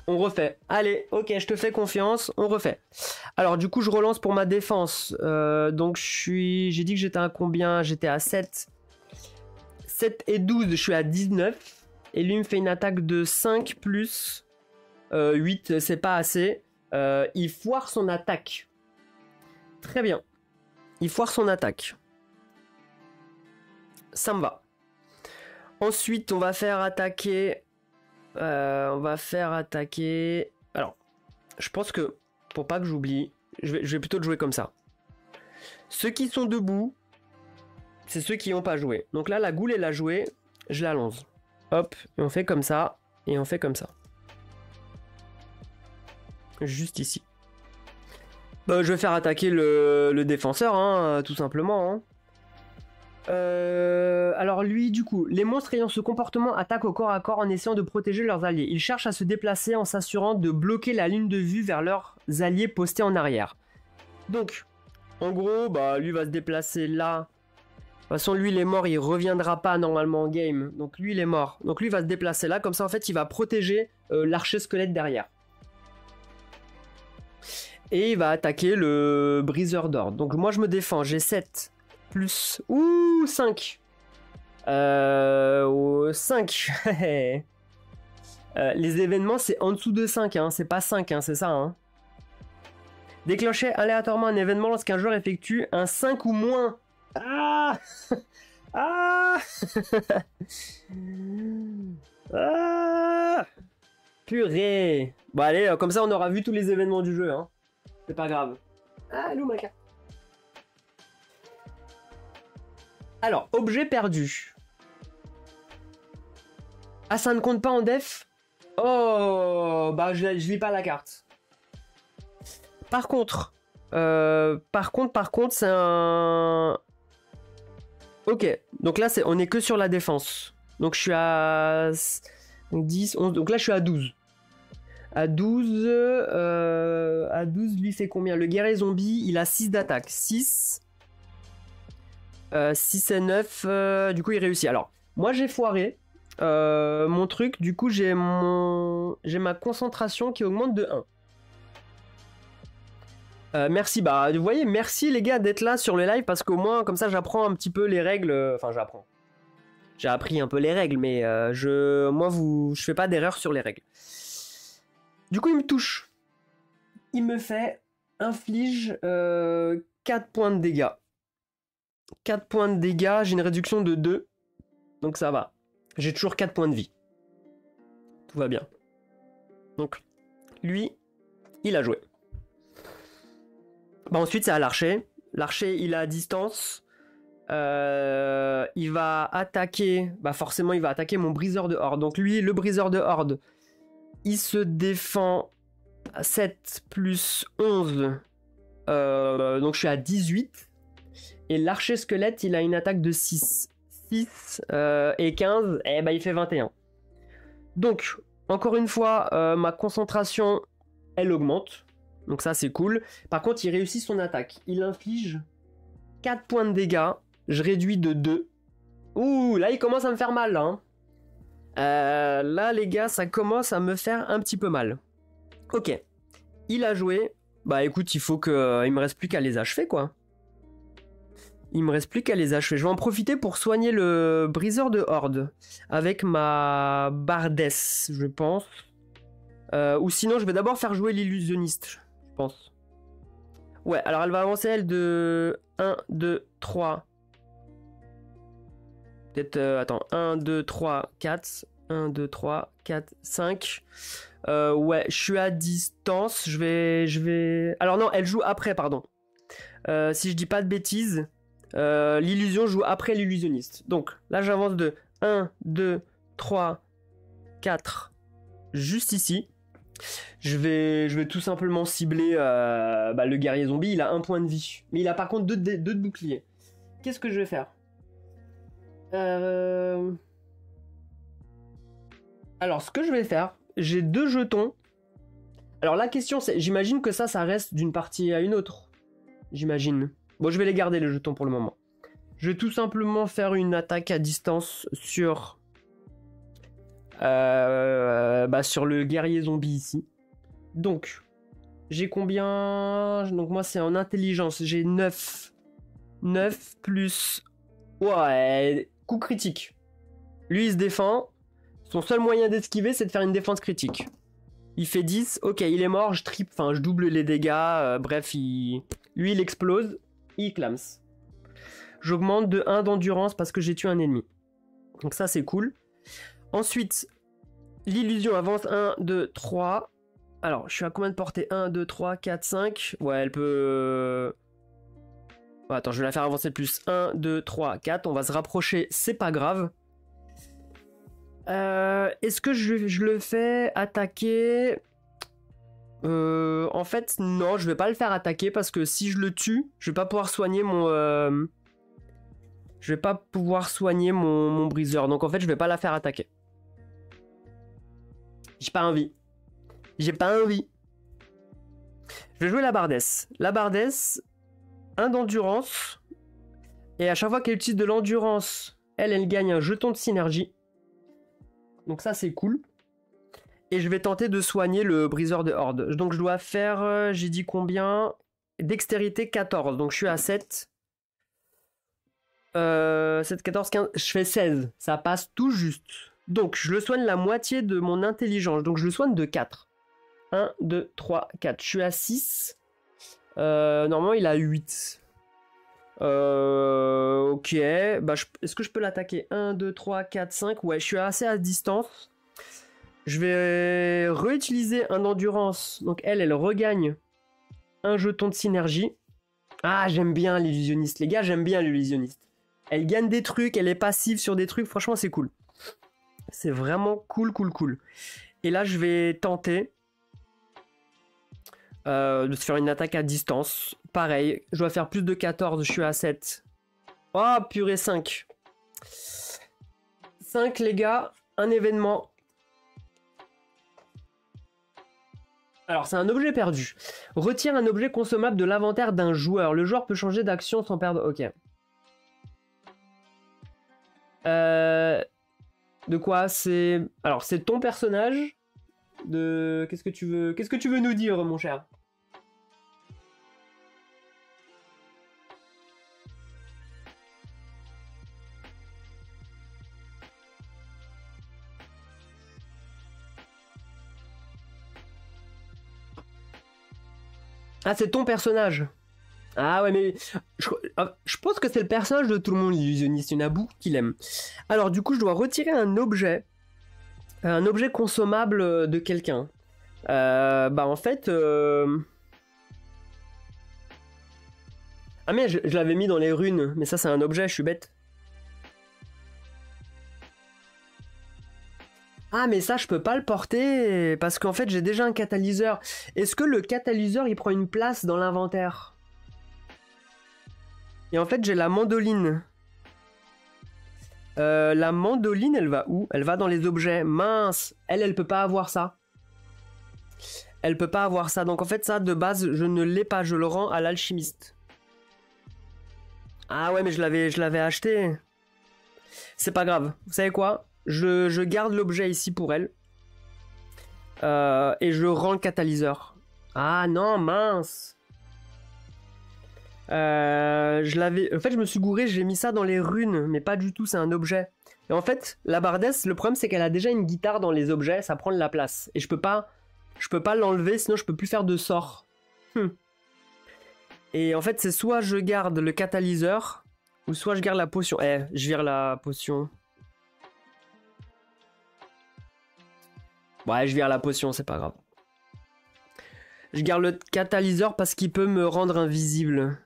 On refait. Allez, ok, je te fais confiance, on refait. Alors, du coup, je relance pour ma défense. Donc, j'ai dit que j'étais à combien? J'étais à 7. 7 et 12, je suis à 19. Et lui me fait une attaque de 5 plus 8, c'est pas assez. Il foire son attaque. Très bien. Il foire son attaque. Ça me va. Ensuite, on va faire attaquer... Alors, je pense que, pour pas que j'oublie, je vais plutôt le jouer comme ça. Ceux qui sont debout, c'est ceux qui n'ont pas joué. Donc là, la goule, elle a joué, je la lance. Hop, et on fait comme ça, et on fait comme ça. Juste ici. Bah, je vais faire attaquer le défenseur, hein, tout simplement. Hein. Alors lui, du coup, les monstres ayant ce comportement attaquent au corps à corps en essayant de protéger leurs alliés. Ils cherchent à se déplacer en s'assurant de bloquer la ligne de vue vers leurs alliés postés en arrière. Donc, en gros, bah lui va se déplacer là. De toute façon, lui, il est mort, il reviendra pas normalement en game. Donc lui, il est mort. Donc lui, il va se déplacer là. Comme ça, en fait, il va protéger l'archer squelette derrière. Et il va attaquer le briseur d'ordre. Donc moi, je me défends. J'ai 7 plus... Ouh, 5. 5. Les événements, c'est en dessous de 5. Hein. C'est pas 5, hein, c'est ça. Hein. Déclencher aléatoirement un événement lorsqu'un joueur effectue un 5 ou moins. Ah ah ah purée. Bon allez, comme ça on aura vu tous les événements du jeu. Hein. C'est pas grave. Ah, Lumaka. Alors, objet perdu. Ah, ça ne compte pas en def? Oh, bah je lis pas la carte. Par contre, c'est un... Ok, donc là, on est que sur la défense. Donc je suis à 10, 11, donc là je suis à 12. À 12, lui fait combien? Le guerrier zombie, il a 6 d'attaque. 6 et 9, du coup il réussit. Alors, moi j'ai foiré mon truc, du coup j'ai ma concentration qui augmente de 1. Merci, bah vous voyez, merci les gars d'être là sur le live parce qu'au moins comme ça j'apprends un petit peu les règles. Enfin j'apprends. J'ai appris un peu les règles, mais je fais pas d'erreur sur les règles. Du coup il me touche. Il me fait inflige 4 points de dégâts. 4 points de dégâts, j'ai une réduction de 2. Donc ça va. J'ai toujours 4 points de vie. Tout va bien. Donc, lui, il a joué. Bah ensuite, c'est à l'archer. L'archer, il est à distance. Il va attaquer... Bah forcément, il va attaquer mon briseur de horde. Donc lui, le briseur de horde, il se défend à 7 plus 11. Donc je suis à 18. Et l'archer squelette, il a une attaque de 6. 6 et 15, et bah il fait 21. Donc, encore une fois, ma concentration, elle augmente. Donc ça, c'est cool. Par contre, il réussit son attaque. Il inflige 4 points de dégâts. Je réduis de 2. Ouh, là, il commence à me faire mal, là. Hein. Là, les gars, ça commence à me faire un petit peu mal. Ok. Il a joué. Bah écoute, il faut que... il me reste plus qu'à les achever, quoi. Il me reste plus qu'à les achever. Je vais en profiter pour soigner le briseur de horde. Avec ma bardesse, je pense. Ou sinon, je vais d'abord faire jouer l'illusionniste, je pense. Ouais, alors elle va avancer, elle, de 1, 2, 3. Peut-être, attends, 1, 2, 3, 4. 1, 2, 3, 4, 5. Ouais, je suis à distance. Je vais... Alors non, elle joue après, pardon. Si je dis pas de bêtises... l'illusion joue après l'illusionniste. Donc là j'avance de 1, 2, 3, 4 juste ici. Je vais tout simplement cibler le guerrier zombie. Il a 1 point de vie. Mais il a par contre 2 de bouclier. Qu'est-ce que je vais faire? Alors ce que je vais faire, j'ai 2 jetons. Alors la question c'est, j'imagine que ça reste d'une partie à une autre. j'imagine. Bon, je vais les garder, les jetons, pour le moment. Je vais tout simplement faire une attaque à distance sur... sur le guerrier zombie ici. Donc, j'ai combien? Donc moi, c'est en intelligence. J'ai 9. 9 plus... Ouais, coup critique. Lui, il se défend. Son seul moyen d'esquiver, c'est de faire une défense critique. Il fait 10. Ok, il est mort. Je triple, enfin, je double les dégâts. Bref, lui, il explose. Il clams. J'augmente de 1 d'endurance parce que j'ai tué un ennemi. Donc ça, c'est cool. Ensuite, l'illusion avance 1, 2, 3. Alors, je suis à combien de portée? 1, 2, 3, 4, 5. Ouais, elle peut... Bon, attends, je vais la faire avancer plus. 1, 2, 3, 4. On va se rapprocher, c'est pas grave. Est-ce que je le fais attaquer? En fait, non, je vais pas le faire attaquer parce que si je le tue, je vais pas pouvoir soigner mon... Je vais pas pouvoir soigner mon briseur. Donc en fait, je vais pas la faire attaquer. J'ai pas envie. J'ai pas envie. Je vais jouer la bardesse. La bardesse, 1 d'endurance. Et à chaque fois qu'elle utilise de l'endurance, elle gagne un jeton de synergie. Donc ça, c'est cool. Et je vais tenter de soigner le briseur de horde. Donc je dois faire, j'ai dit combien? Dextérité 14. Donc je suis à 7. 7, 14, 15. Je fais 16. Ça passe tout juste. Donc je le soigne la moitié de mon intelligence. Donc je le soigne de 4. 1, 2, 3, 4. Je suis à 6. Normalement il a 8. Ok. Bah, est-ce que je peux l'attaquer? 1, 2, 3, 4, 5. Ouais, je suis assez à distance. Je vais réutiliser un endurance. Donc elle regagne un jeton de synergie. Ah, j'aime bien l'illusionniste. Les gars, j'aime bien l'illusionniste. Elle gagne des trucs, elle est passive sur des trucs. Franchement, c'est cool. C'est vraiment cool, cool, cool. Et là, je vais tenter de se faire une attaque à distance. Pareil, je dois faire plus de 14. Je suis à 7. Oh, purée, 5. 5, les gars. Un événement. Alors, c'est un objet perdu. Retire un objet consommable de l'inventaire d'un joueur. Le joueur peut changer d'action sans perdre... Ok. De quoi? C'est... Alors, c'est ton personnage. Qu'est-ce que tu veux nous dire, mon cher? Ah, c'est ton personnage. Ah ouais, mais je pense que c'est le personnage de tout le monde, l'illusionniste. Il y en a beaucoup qui l'aiment. Alors, du coup, je dois retirer un objet consommable de quelqu'un. Bah, en fait... Ah mais je l'avais mis dans les runes, mais ça, c'est un objet, je suis bête. Ah, mais ça, je peux pas le porter, parce qu'en fait, j'ai déjà un catalyseur. Est-ce que le catalyseur, il prend une place dans l'inventaire? Et en fait, j'ai la mandoline. La mandoline, elle va où? Elle va dans les objets. Mince! Elle peut pas avoir ça. Elle peut pas avoir ça. Donc en fait, ça, de base, je ne l'ai pas. Je le rends à l'alchimiste. Ah ouais, mais je l'avais acheté. C'est pas grave. Vous savez quoi? Je garde l'objet ici pour elle. Et je rends le catalyseur. Ah non, mince! En fait, je me suis gouré, j'ai mis ça dans les runes, mais pas du tout, c'est un objet. Et en fait, la bardesse, le problème, c'est qu'elle a déjà une guitare dans les objets, ça prend de la place. Et je peux pas l'enlever, sinon je peux plus faire de sort. Et en fait, c'est soit je garde le catalyseur, ou soit je garde la potion. Je vire la potion. Ouais, je vire la potion, c'est pas grave. Je garde le catalyseur parce qu'il peut me rendre invisible.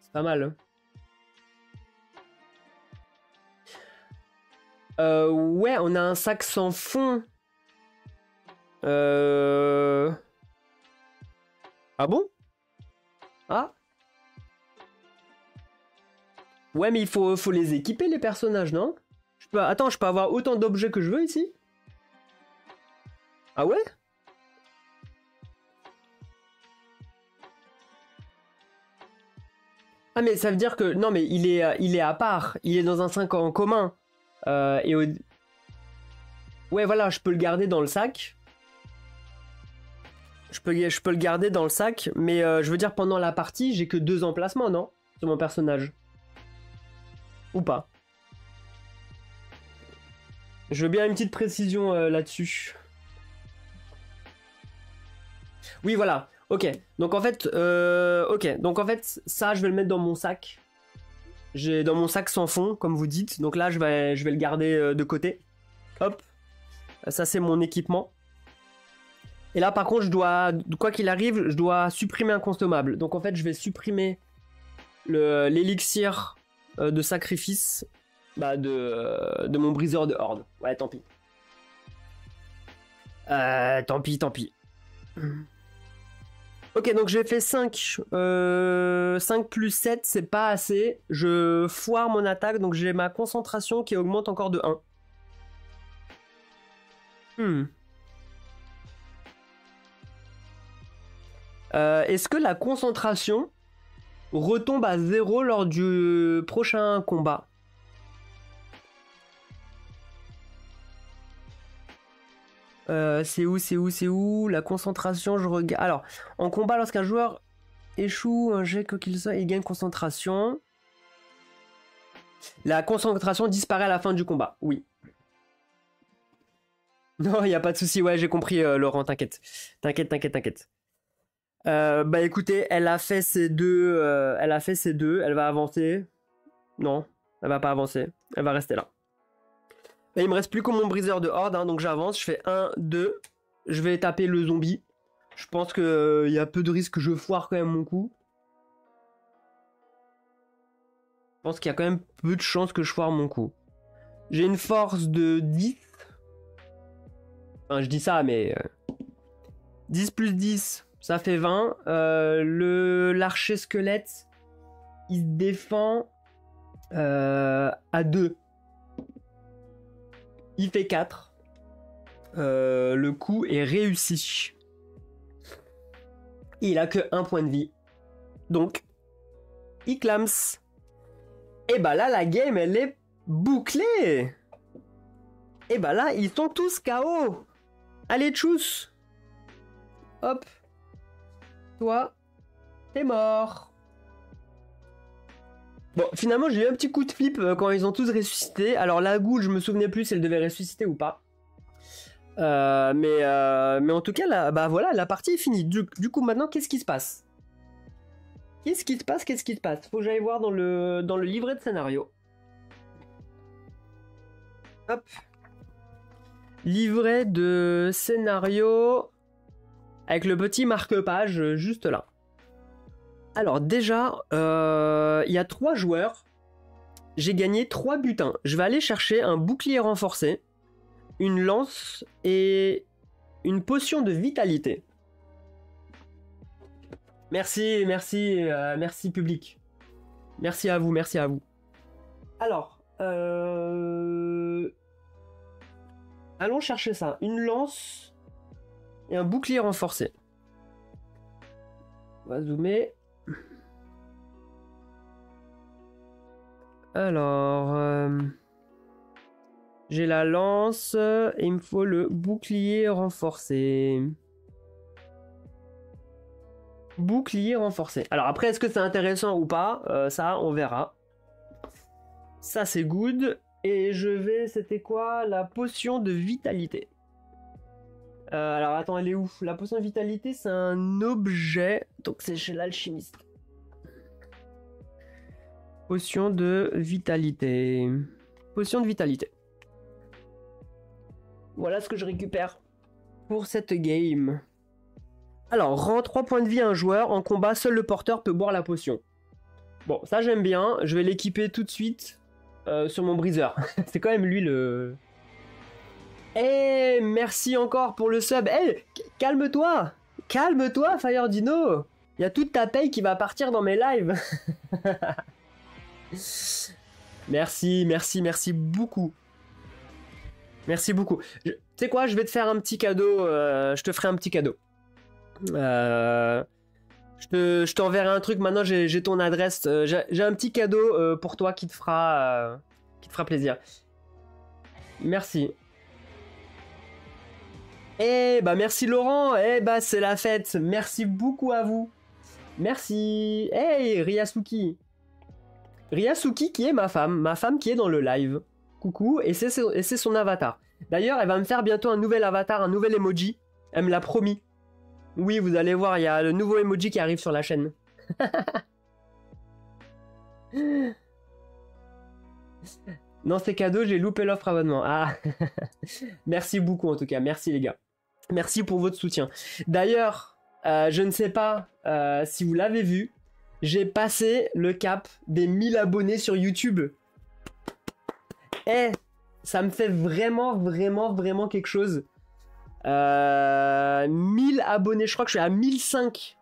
C'est pas mal. Ouais, on a un sac sans fond. Ah bon? Ah? Ouais, mais il faut les équiper, les personnages, non? Attends, je peux avoir autant d'objets que je veux ici? Ah ouais? Ah mais ça veut dire que... Non mais il est à part. Il est dans un 5 en commun. Ouais voilà, je peux le garder dans le sac. Je peux le garder dans le sac. Mais je veux dire, pendant la partie, j'ai que 2 emplacements, non? Sur mon personnage. Ou pas? Je veux bien une petite précision là-dessus. Oui voilà. Ok, donc en fait, ça, je vais le mettre dans mon sac. J'ai dans mon sac sans fond, comme vous dites. Donc là, je vais le garder de côté. Hop, ça c'est mon équipement. Et là, par contre, je dois, quoi qu'il arrive, je dois supprimer un consommable. Donc en fait, je vais supprimer l'élixir de sacrifice de mon briseur de horde. Ouais, tant pis. Tant pis. Ok, donc j'ai fait 5. 5 plus 7, c'est pas assez. Je foire mon attaque, donc j'ai ma concentration qui augmente encore de 1. Est-ce que la concentration retombe à 0 lors du prochain combat? C'est où la concentration, je regarde. Alors, en combat, lorsqu'un joueur échoue un jet, quoi qu'il soit, il gagne concentration. La concentration disparaît à la fin du combat, oui. Non, il n'y a pas de souci, ouais, j'ai compris, Laurent, t'inquiète. T'inquiète. Bah écoutez, elle a fait ses deux, elle va avancer. Non, elle va pas avancer, elle va rester là. Là, il me reste plus que mon briseur de horde, hein, donc j'avance, je fais 1, 2, je vais taper le zombie. Je pense qu'il y a peu de risques que je foire quand même mon coup. Je pense qu'il y a quand même peu de chances que je foire mon coup. J'ai une force de 10. Enfin, je dis ça, mais... 10 plus 10, ça fait 20. L'archer squelette, il se défend à 2. Il fait 4. Le coup est réussi. Il a que 1 point de vie. Donc, il clams. Et bah là, la game, elle est bouclée. Et bah là, ils sont tous KO. Allez, tchuss. Hop. Toi, t'es mort. Bon, finalement, j'ai eu un petit coup de flip quand ils ont tous ressuscité. Alors, la Ghoul, je me souvenais plus si elle devait ressusciter ou pas. Mais en tout cas, bah voilà, la partie est finie. Du coup, maintenant, qu'est-ce qui se passe? Qu'est-ce qui se passe? Faut que j'aille voir dans le livret de scénario. Hop. Livret de scénario avec le petit marque-page juste là. Alors déjà, il y a 3 joueurs. J'ai gagné 3 butins. Je vais aller chercher un bouclier renforcé, une lance et une potion de vitalité. Merci public. Merci à vous. Alors, allons chercher ça. Une lance et un bouclier renforcé. On va zoomer. Alors, j'ai la lance et il me faut le bouclier renforcé. Bouclier renforcé. Alors après, est-ce que c'est intéressant ou pas? Ça, on verra. Ça, c'est good. Et je vais... C'était quoi? La potion de vitalité. Alors attends, elle est où? La potion de vitalité, c'est un objet. Donc c'est chez l'alchimiste. Potion de vitalité. Potion de vitalité. Voilà ce que je récupère pour cette game. Alors, rend 3 points de vie à un joueur. En combat, seul le porteur peut boire la potion. Bon, ça j'aime bien. Je vais l'équiper tout de suite sur mon briseur. C'est quand même lui le... Eh, merci encore pour le sub. Eh, calme-toi. Calme-toi, Fire Dino. Il y a toute ta paye qui va partir dans mes lives. Merci beaucoup. Merci beaucoup. Tu sais quoi, je vais te faire un petit cadeau. Je te ferai un petit cadeau. Je Je t'enverrai un truc, maintenant j'ai ton adresse. J'ai un petit cadeau pour toi qui te fera plaisir. Merci. Eh bah merci Laurent, eh bah c'est la fête. Merci beaucoup à vous. Merci. Hey Ryasuki. Ryasuki qui est ma femme qui est dans le live. Coucou, et c'est son avatar. D'ailleurs, elle va me faire bientôt un nouvel avatar, un nouvel emoji. Elle me l'a promis. Oui, vous allez voir, il y a le nouveau emoji qui arrive sur la chaîne. Non, c'est cadeau, j'ai loupé l'offre abonnement. Ah, merci beaucoup en tout cas, merci les gars. Merci pour votre soutien. D'ailleurs, je ne sais pas si vous l'avez vu, j'ai passé le cap des 1000 abonnés sur YouTube. Eh, ça me fait vraiment quelque chose. 1000 abonnés, je crois que je suis à 1005.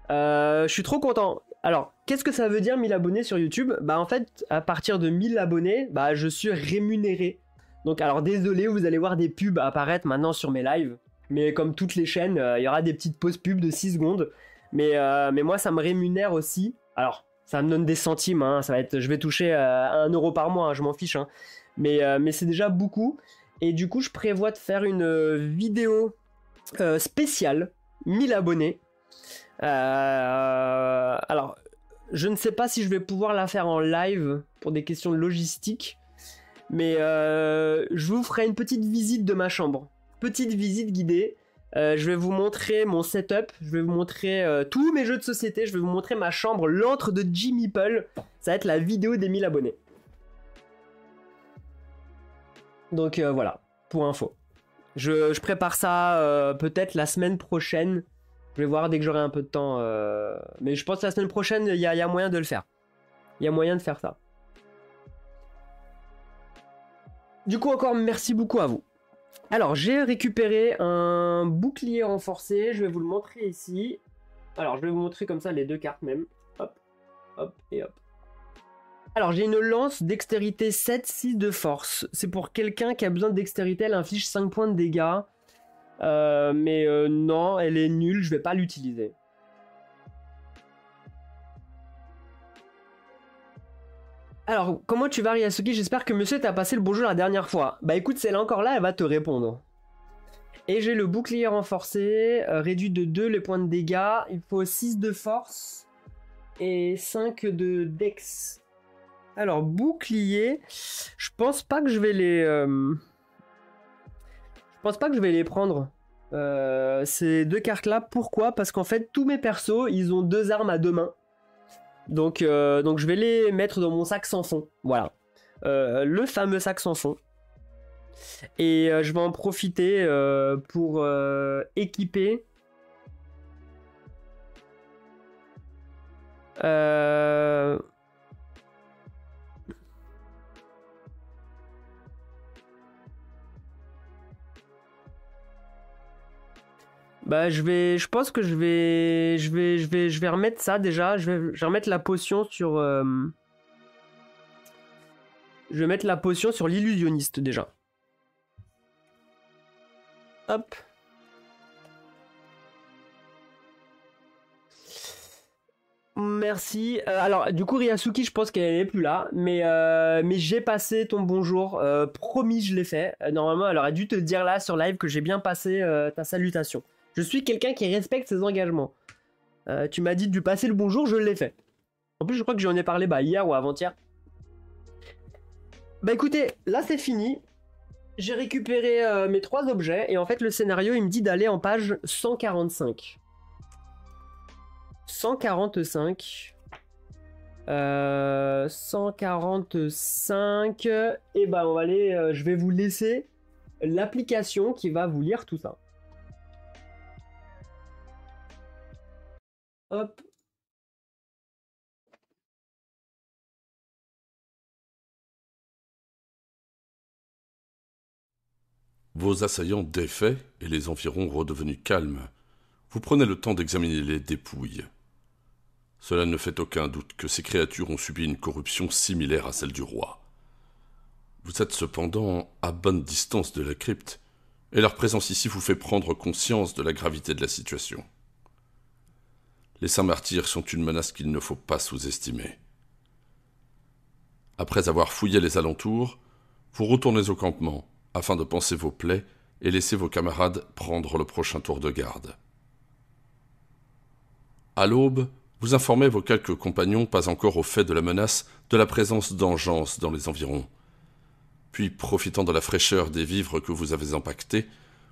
Je suis trop content. Alors, qu'est-ce que ça veut dire 1000 abonnés sur YouTube? Bah en fait, à partir de 1000 abonnés, bah je suis rémunéré. Donc alors désolé, vous allez voir des pubs apparaître maintenant sur mes lives. Mais comme toutes les chaînes, il y aura des petites pauses pubs de 6 secondes. Mais moi, ça me rémunère aussi. Alors, ça me donne des centimes, hein. Ça va être, je vais toucher 1 euro par mois, hein, je m'en fiche. Hein. Mais c'est déjà beaucoup. Et du coup, je prévois de faire une vidéo spéciale, 1000 abonnés. Alors, je ne sais pas si je vais pouvoir la faire en live pour des questions de logistique. Mais je vous ferai une petite visite de ma chambre. Petite visite guidée. Je vais vous montrer mon setup. Je vais vous montrer tous mes jeux de société. Je vais vous montrer ma chambre, l'antre de Jimmy Meeple. Ça va être la vidéo des 1000 abonnés. Donc voilà, pour info. Je prépare ça peut-être la semaine prochaine. Je vais voir dès que j'aurai un peu de temps. Mais je pense que la semaine prochaine, il y a moyen de le faire. Il y a moyen de faire ça. Du coup, encore merci beaucoup à vous. Alors, j'ai récupéré un bouclier renforcé. Je vais vous le montrer ici. Alors, je vais vous montrer comme ça les deux cartes même. Hop, hop et hop. Alors, j'ai une lance dextérité 7, 6 de force. C'est pour quelqu'un qui a besoin de dextérité. Elle inflige 5 points de dégâts. Non, elle est nulle. Je vais pas l'utiliser. Alors, comment tu vas, Ryasuki? J'espère que monsieur t'a passé le bonjour la dernière fois. Bah écoute, c'est là encore là, elle va te répondre. Et j'ai le bouclier renforcé, réduit de 2 les points de dégâts. Il faut 6 de force et 5 de dex. Alors, bouclier, je pense pas que je vais les... Je pense pas que je vais les prendre. Ces deux cartes-là, pourquoi? Parce qu'en fait, tous mes persos, ils ont 2 armes à 2 mains. Donc je vais les mettre dans mon sac sans fond. Voilà. Le fameux sac sans fond. Et je vais en profiter pour équiper. Bah je pense que je vais remettre ça déjà. Je vais remettre la potion sur. Je vais mettre la potion sur l'illusionniste déjà. Hop. Merci. Alors du coup Ryasuki, je pense qu'elle n'est plus là, mais j'ai passé ton bonjour. Promis, je l'ai fait. Normalement, elle aurait dû te dire là sur live que j'ai bien passé ta salutation. Je suis quelqu'un qui respecte ses engagements. Tu m'as dit de lui passer le bonjour, je l'ai fait. En plus, je crois que j'en ai parlé hier ou avant-hier. Bah écoutez, là c'est fini. J'ai récupéré mes 3 objets et en fait le scénario il me dit d'aller en page 145. 145. 145. Et bah on va aller. Je vais vous laisser l'application qui va vous lire tout ça. Hop. Vos assaillants défaits et les environs redevenus calmes, vous prenez le temps d'examiner les dépouilles. Cela ne fait aucun doute que ces créatures ont subi une corruption similaire à celle du roi. Vous êtes cependant à bonne distance de la crypte, et leur présence ici vous fait prendre conscience de la gravité de la situation. les saints martyrs sont une menace qu'il ne faut pas sous-estimer. Après avoir fouillé les alentours, vous retournez au campement, afin de panser vos plaies et laisser vos camarades prendre le prochain tour de garde. À l'aube, vous informez vos quelques compagnons pas encore au fait de la menace de la présence d'engeance dans les environs. Puis, profitant de la fraîcheur des vivres que vous avez empaquetés,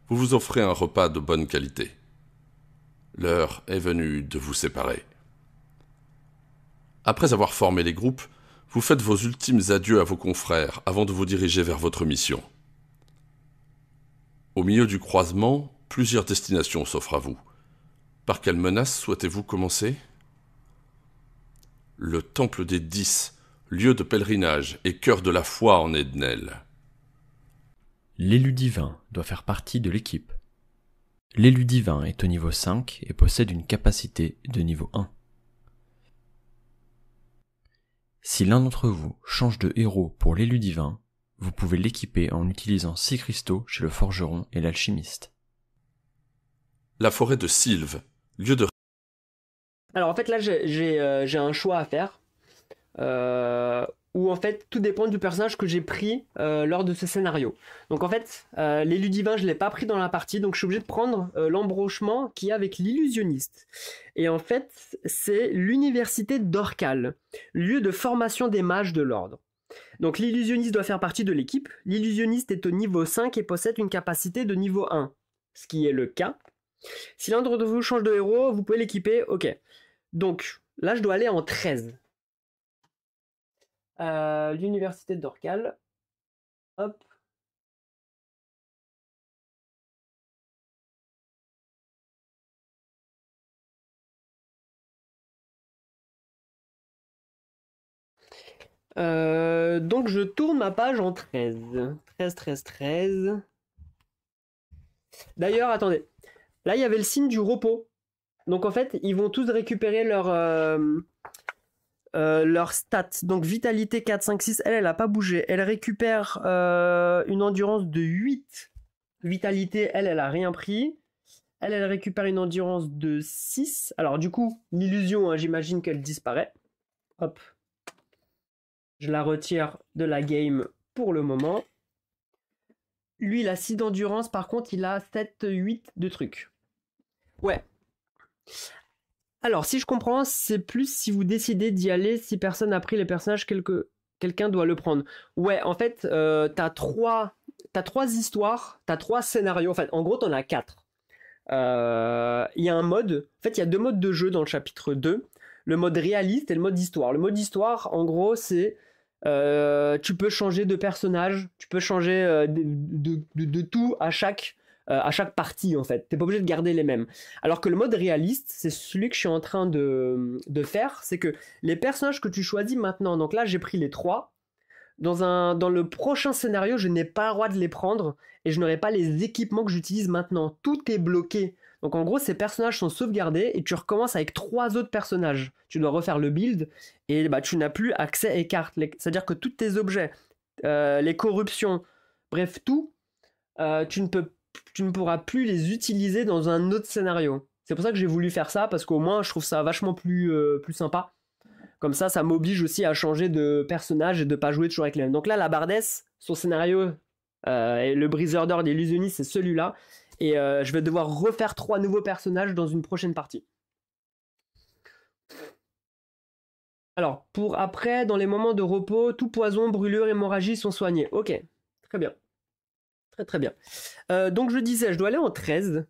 vous vous offrez un repas de bonne qualité. L'heure est venue de vous séparer. Après avoir formé les groupes, vous faites vos ultimes adieux à vos confrères avant de vous diriger vers votre mission. Au milieu du croisement, plusieurs destinations s'offrent à vous. Par quelle menace souhaitez-vous commencer ? Le Temple des 10, lieu de pèlerinage et cœur de la foi en Ednel. L'élu divin doit faire partie de l'équipe. L'élu divin est au niveau 5 et possède une capacité de niveau 1. Si l'un d'entre vous change de héros pour l'élu divin, vous pouvez l'équiper en utilisant 6 cristaux chez le forgeron et l'alchimiste. La forêt de Sylve, lieu de... Alors en fait là j'ai un choix à faire. Où en fait tout dépend du personnage que j'ai pris lors de ce scénario. Donc en fait l'élu divin je l'ai pas pris dans la partie, donc je suis obligé de prendre l'embranchement qu'il y a avec l'illusionniste. Et en fait c'est l'université d'Orcal, lieu de formation des mages de l'ordre. Donc l'illusionniste doit faire partie de l'équipe. L'illusionniste est au niveau 5 et possède une capacité de niveau 1, ce qui est le cas. Si l'un d'entre vous change de héros, vous pouvez l'équiper, ok. Donc là je dois aller en 13. L'université d'Orcal. Hop. Donc je tourne ma page en 13. 13. D'ailleurs, attendez. Là, il y avait le signe du repos. Donc en fait, ils vont tous récupérer leur stats. Donc vitalité 4, 5, 6, elle a pas bougé. Elle récupère une endurance de 8. Vitalité, elle a rien pris. Elle récupère une endurance de 6. Alors du coup, l'illusion, hein, j'imagine qu'elle disparaît. Hop. Je la retire de la game pour le moment. Lui, il a 6 d'endurance. Par contre, il a 7, 8 de trucs. Ouais. Alors, si je comprends, c'est plus si vous décidez d'y aller, si personne n'a pris les personnages, quelqu'un doit le prendre. Ouais, en fait, t'as trois histoires, t'as 3 scénarios. En fait, en gros, t'en as 4. Il y a un mode. En fait, il y a 2 modes de jeu dans le chapitre 2. Le mode réaliste et le mode histoire. Le mode histoire, en gros, c'est... tu peux changer de personnage, tu peux changer de tout à chaque partie en fait. T'es pas obligé de garder les mêmes. Alors que le mode réaliste, c'est celui que je suis en train de faire, c'est que les personnages que tu choisis maintenant, donc là j'ai pris les 3, dans le prochain scénario, je n'ai pas le droit de les prendre et je n'aurai pas les équipements que j'utilise maintenant. Tout est bloqué. Donc en gros, ces personnages sont sauvegardés et tu recommences avec 3 autres personnages. Tu dois refaire le build et tu n'as plus accès aux cartes. C'est-à-dire que tous tes objets, les corruptions, bref tout, tu ne pourras plus les utiliser dans un autre scénario. C'est pour ça que j'ai voulu faire ça, parce qu'au moins je trouve ça vachement plus sympa. Comme ça m'oblige aussi à changer de personnage et de pas jouer toujours avec les mêmes. Donc là, la Bardesse, son scénario, et le briseur d'or, l'illusionniste, c'est celui-là. Et je vais devoir refaire 3 nouveaux personnages dans une prochaine partie. Alors, pour après, dans les moments de repos, tout poison, brûlure, hémorragie sont soignés. Ok, très bien. Très bien. Donc je disais, je dois aller en 13.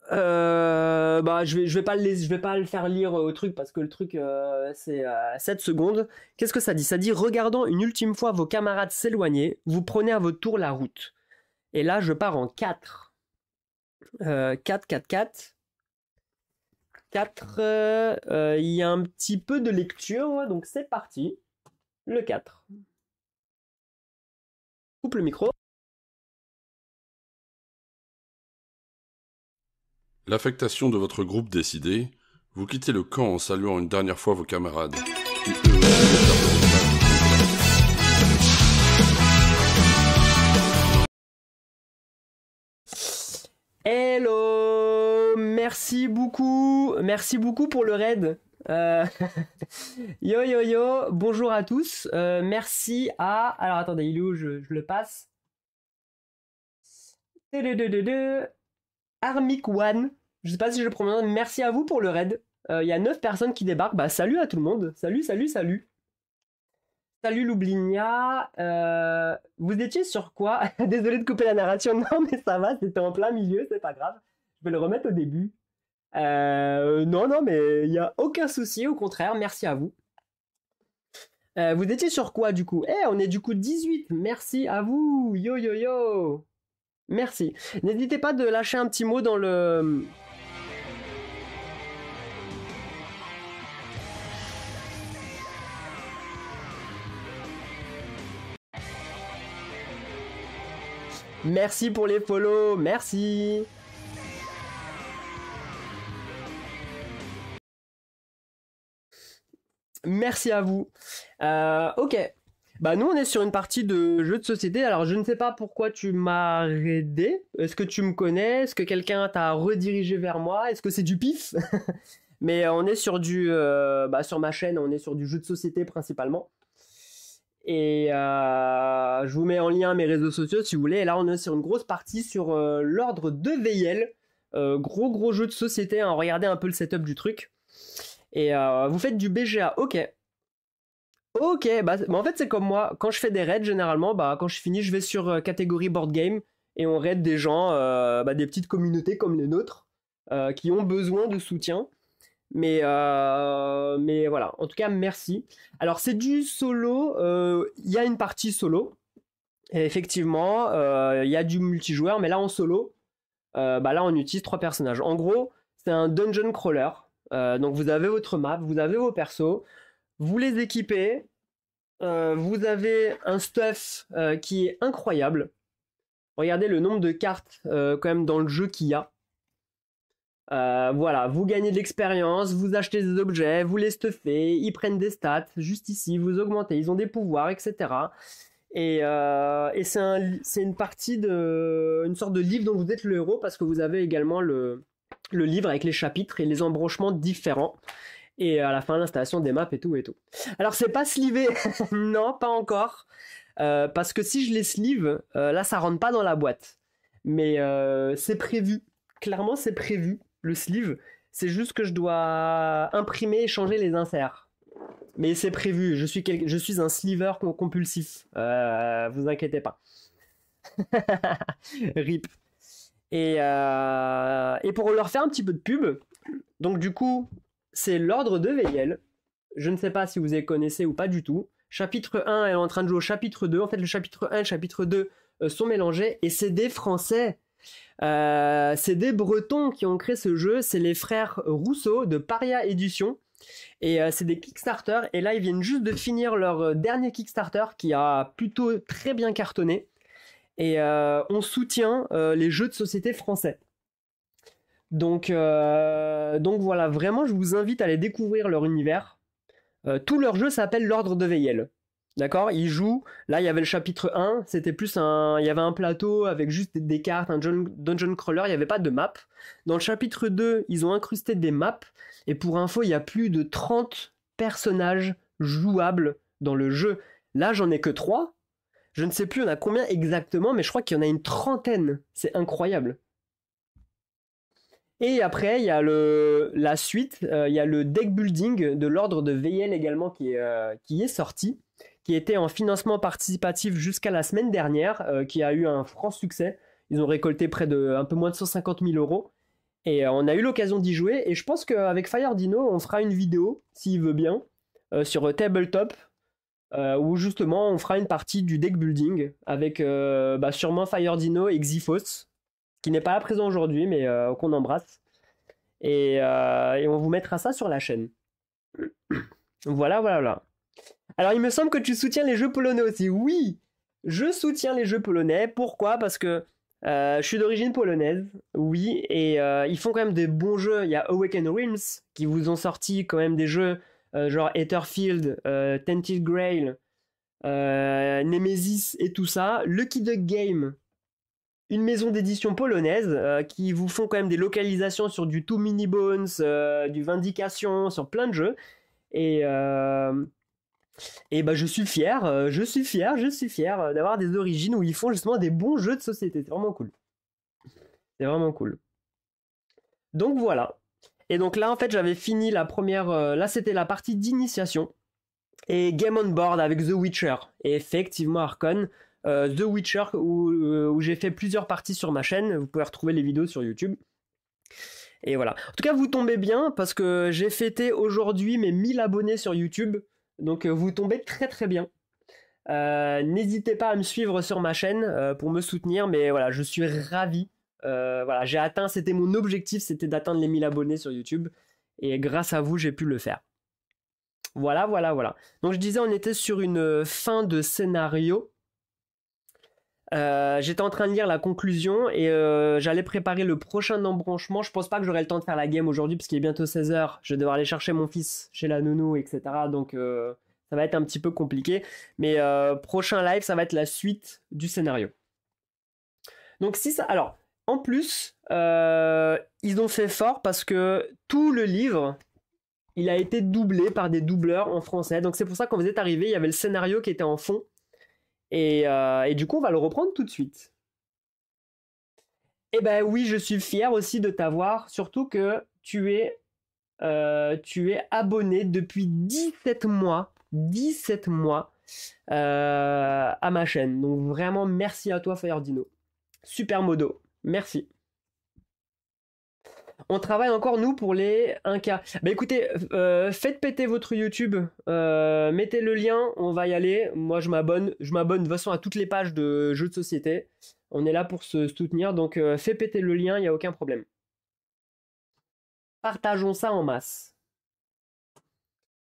Je vais pas le faire lire au truc parce que le truc c'est 7 secondes. Qu'est-ce que ça dit ? Ça dit, regardant une ultime fois vos camarades s'éloigner, vous prenez à votre tour la route. Et là, je pars en 4. 4. 4. Il y a un petit peu de lecture, donc c'est parti. Le 4. Coupe le micro. L'affectation de votre groupe décidée, vous quittez le camp en saluant une dernière fois vos camarades. Hello, merci Merci beaucoup pour le raid. Yo yo yo, bonjour à tous. Merci à... Alors attendez, il est où, je le passe. Armic One. Je sais pas si je le prononce. Merci à vous pour le raid. Il y a 9 personnes qui débarquent. Bah salut à tout le monde. Salut. Salut Loublinia. Vous étiez sur quoi? Désolé de couper la narration. Non mais ça va, c'était en plein milieu, c'est pas grave. Je vais le remettre au début. Non, mais il n'y a aucun souci, au contraire, merci à vous. Vous étiez sur quoi du coup? On est du coup 18, merci à vous, yo yo yo. Merci. N'hésitez pas de lâcher un petit mot dans le... Merci pour les follow, merci. Merci à vous. Ok. Bah nous on est sur une partie de jeu de société. Alors je ne sais pas pourquoi tu m'as raidé. Est-ce que tu me connais? Est-ce que quelqu'un t'a redirigé vers moi? Est-ce que c'est du pif? Mais on est sur du... sur ma chaîne, on est sur du jeu de société principalement. Et je vous mets en lien mes réseaux sociaux si vous voulez. Et là on est sur une grosse partie sur l'ordre de VL. Gros jeu de société. Hein. Regardez un peu le setup du truc. Et vous faites du BGA, ok. Ok, bah en fait c'est comme moi, quand je fais des raids généralement, quand je finis je vais sur catégorie board game et on raid des gens, des petites communautés comme les nôtres qui ont besoin de soutien. Mais voilà, en tout cas merci. Alors c'est du solo, il y a une partie solo, et effectivement il y a du multijoueur, mais là en solo, là on utilise 3 personnages. En gros c'est un dungeon crawler. Donc vous avez votre map, vous avez vos persos, vous les équipez, vous avez un stuff qui est incroyable. Regardez le nombre de cartes quand même dans le jeu qu'il y a. Voilà, vous gagnez de l'expérience, vous achetez des objets, vous les stuffez, ils prennent des stats, juste ici, vous augmentez, ils ont des pouvoirs, etc. Et c'est une partie une sorte de livre dont vous êtes le héros parce que vous avez également le livre avec les chapitres et les embranchements différents. Et à la fin, l'installation des maps et tout et tout. Alors, c'est pas slivé. Non, pas encore. Parce que si je les sleeve, là, ça rentre pas dans la boîte. Mais c'est prévu. Clairement, c'est prévu, le sleeve. C'est juste que je dois imprimer et changer les inserts. Mais c'est prévu. Je suis un sleever compulsif. Vous inquiétez pas. RIP. Et pour leur faire un petit peu de pub, donc du coup, c'est l'ordre de VL. Je ne sais pas si vous les connaissez ou pas du tout. Chapitre 1 elle est en train de jouer au chapitre 2. En fait, le chapitre 1 et le chapitre 2 sont mélangés. Et c'est des Français. C'est des Bretons qui ont créé ce jeu. C'est les frères Rousseau de Paria Édition. Et c'est des Kickstarter. Et là, ils viennent juste de finir leur dernier Kickstarter qui a plutôt très bien cartonné. Et on soutient les jeux de société français. Donc voilà, vraiment, je vous invite à aller découvrir leur univers. Tout leur jeu s'appelle l'Ordre de Veyel. D'accord? Ils jouent. Là, il y avait le chapitre 1. C'était plus il y avait un plateau avec juste des cartes, un dungeon crawler. Il n'y avait pas de map. Dans le chapitre 2, ils ont incrusté des maps. Et pour info, il y a plus de 30 personnages jouables dans le jeu. Là, j'en ai que 3. Je ne sais plus, on a combien exactement, mais je crois qu'il y en a une trentaine. C'est incroyable. Et après, il y a la suite, il y a le deck building de l'ordre de VL également qui est sorti, qui était en financement participatif jusqu'à la semaine dernière, qui a eu un franc succès. Ils ont récolté près de un peu moins de 150 000 euros. Et on a eu l'occasion d'y jouer. Et je pense qu'avec Fire-Dino, on fera une vidéo, s'il veut bien, sur Tabletop, où justement on fera une partie du deck building avec sûrement Fire-Dino et Xyphos, qui n'est pas là présent aujourd'hui, mais qu'on embrasse. Et on vous mettra ça sur la chaîne. Voilà. Alors il me semble que tu soutiens les jeux polonais aussi. Oui, je soutiens les jeux polonais. Pourquoi? Parce que je suis d'origine polonaise, oui, et ils font quand même des bons jeux. Il y a Awaken Realms qui vous ont sorti quand même des jeux genre Etherfield, Tainted Grail, Nemesis et tout ça. Lucky Duck Game, une maison d'édition polonaise qui vous font quand même des localisations sur du Too Many Bones, du Vindication, sur plein de jeux. Et, bah, je suis fier, d'avoir des origines où ils font justement des bons jeux de société. C'est vraiment cool. C'est vraiment cool. Donc voilà. Et donc là, en fait, j'avais fini la première. Là, c'était la partie d'initiation. Et Game on Board avec The Witcher. Et effectivement, Archon, The Witcher, où j'ai fait plusieurs parties sur ma chaîne. Vous pouvez retrouver les vidéos sur YouTube. Et voilà. En tout cas, vous tombez bien parce que j'ai fêté aujourd'hui mes 1000 abonnés sur YouTube. Donc, vous tombez très très bien. N'hésitez pas à me suivre sur ma chaîne pour me soutenir. Mais voilà, je suis ravi. Voilà, j'ai atteint, c'était mon objectif, c'était d'atteindre les 1000 abonnés sur YouTube. Et grâce à vous, j'ai pu le faire. Voilà. Donc je disais, on était sur une fin de scénario. J'étais en train de lire la conclusion et j'allais préparer le prochain embranchement. Je pense pas que j'aurai le temps de faire la game aujourd'hui parce qu'il est bientôt 16h. Je vais devoir aller chercher mon fils chez la nounou, etc. Donc ça va être un petit peu compliqué. Mais prochain live, ça va être la suite du scénario. Donc si ça... Alors, en plus, ils ont fait fort parce que tout le livre... il a été doublé par des doubleurs en français. Donc c'est pour ça que quand vous êtes arrivé, il y avait le scénario qui était en fond. Et du coup, on va le reprendre tout de suite. Et ben oui, je suis fier aussi de t'avoir. Surtout que tu es abonné depuis 17 mois. 17 mois à ma chaîne. Donc vraiment, merci à toi, Fayardino. Super modo. Merci. On travaille encore, nous, pour les 1K. Bah écoutez, faites péter votre YouTube, mettez le lien, on va y aller. Moi, je m'abonne de toute façon à toutes les pages de jeux de société. On est là pour se soutenir, donc fais péter le lien, il n'y a aucun problème. Partageons ça en masse.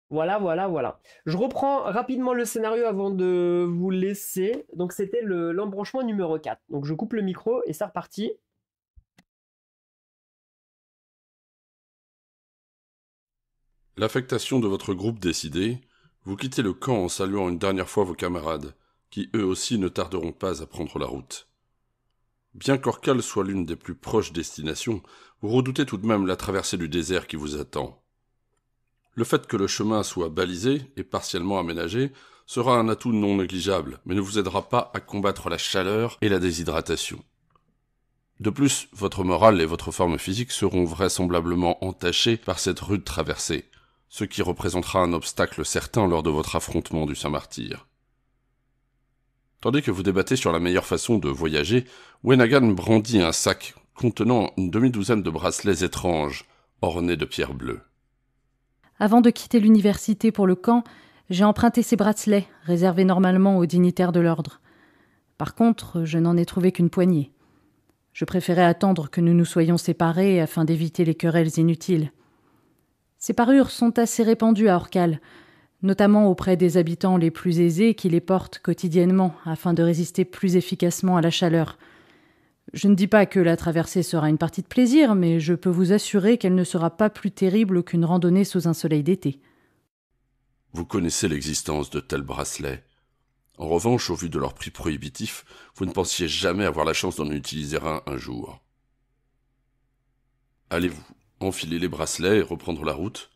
Voilà. Je reprends rapidement le scénario avant de vous laisser. Donc c'était l'embranchement numéro 4. Donc je coupe le micro et c'est reparti. L'affectation de votre groupe décidée, vous quittez le camp en saluant une dernière fois vos camarades, qui eux aussi ne tarderont pas à prendre la route. Bien qu'Orcal soit l'une des plus proches destinations, vous redoutez tout de même la traversée du désert qui vous attend. Le fait que le chemin soit balisé et partiellement aménagé sera un atout non négligeable, mais ne vous aidera pas à combattre la chaleur et la déshydratation. De plus, votre morale et votre forme physique seront vraisemblablement entachées par cette rude traversée, ce qui représentera un obstacle certain lors de votre affrontement du Saint-Martyr. Tandis que vous débattez sur la meilleure façon de voyager, Wenagan brandit un sac contenant une demi-douzaine de bracelets étranges, ornés de pierres bleues. Avant de quitter l'université pour le camp, j'ai emprunté ces bracelets, réservés normalement aux dignitaires de l'ordre. Par contre, je n'en ai trouvé qu'une poignée. Je préférais attendre que nous nous soyons séparés afin d'éviter les querelles inutiles. Ces parures sont assez répandues à Orcal, notamment auprès des habitants les plus aisés qui les portent quotidiennement afin de résister plus efficacement à la chaleur. Je ne dis pas que la traversée sera une partie de plaisir, mais je peux vous assurer qu'elle ne sera pas plus terrible qu'une randonnée sous un soleil d'été. Vous connaissez l'existence de tels bracelets. En revanche, au vu de leur prix prohibitif, vous ne pensiez jamais avoir la chance d'en utiliser un jour. Allez-vous enfiler les bracelets et reprendre la route,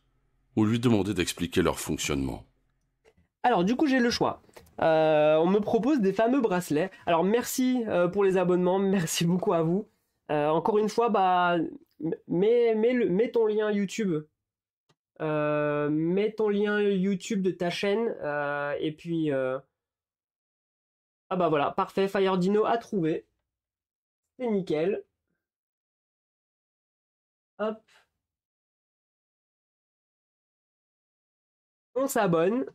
ou lui demander d'expliquer leur fonctionnement? Alors du coup j'ai le choix. On me propose des fameux bracelets. Alors merci pour les abonnements, merci beaucoup à vous. Encore une fois, bah mets ton lien YouTube. Mets ton lien YouTube de ta chaîne et puis ah bah voilà, parfait, Fayardino a trouvé. C'est nickel. Hop. On s'abonne.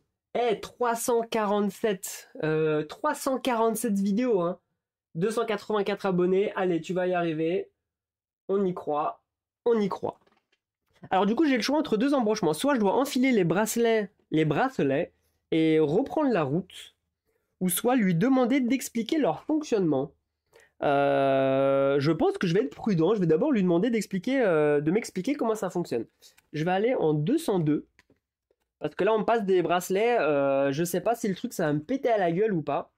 347 vidéos, hein. 284 abonnés. Allez, tu vas y arriver. On y croit. Alors du coup, j'ai le choix entre deux embranchements. Soit je dois enfiler les bracelets et reprendre la route, ou soit lui demander d'expliquer leur fonctionnement. Je pense que je vais être prudent. Je vais d'abord lui demander de m'expliquer comment ça fonctionne. Je vais aller en 202. Parce que là, on me passe des bracelets. Je sais pas si le truc, ça va me péter à la gueule ou pas.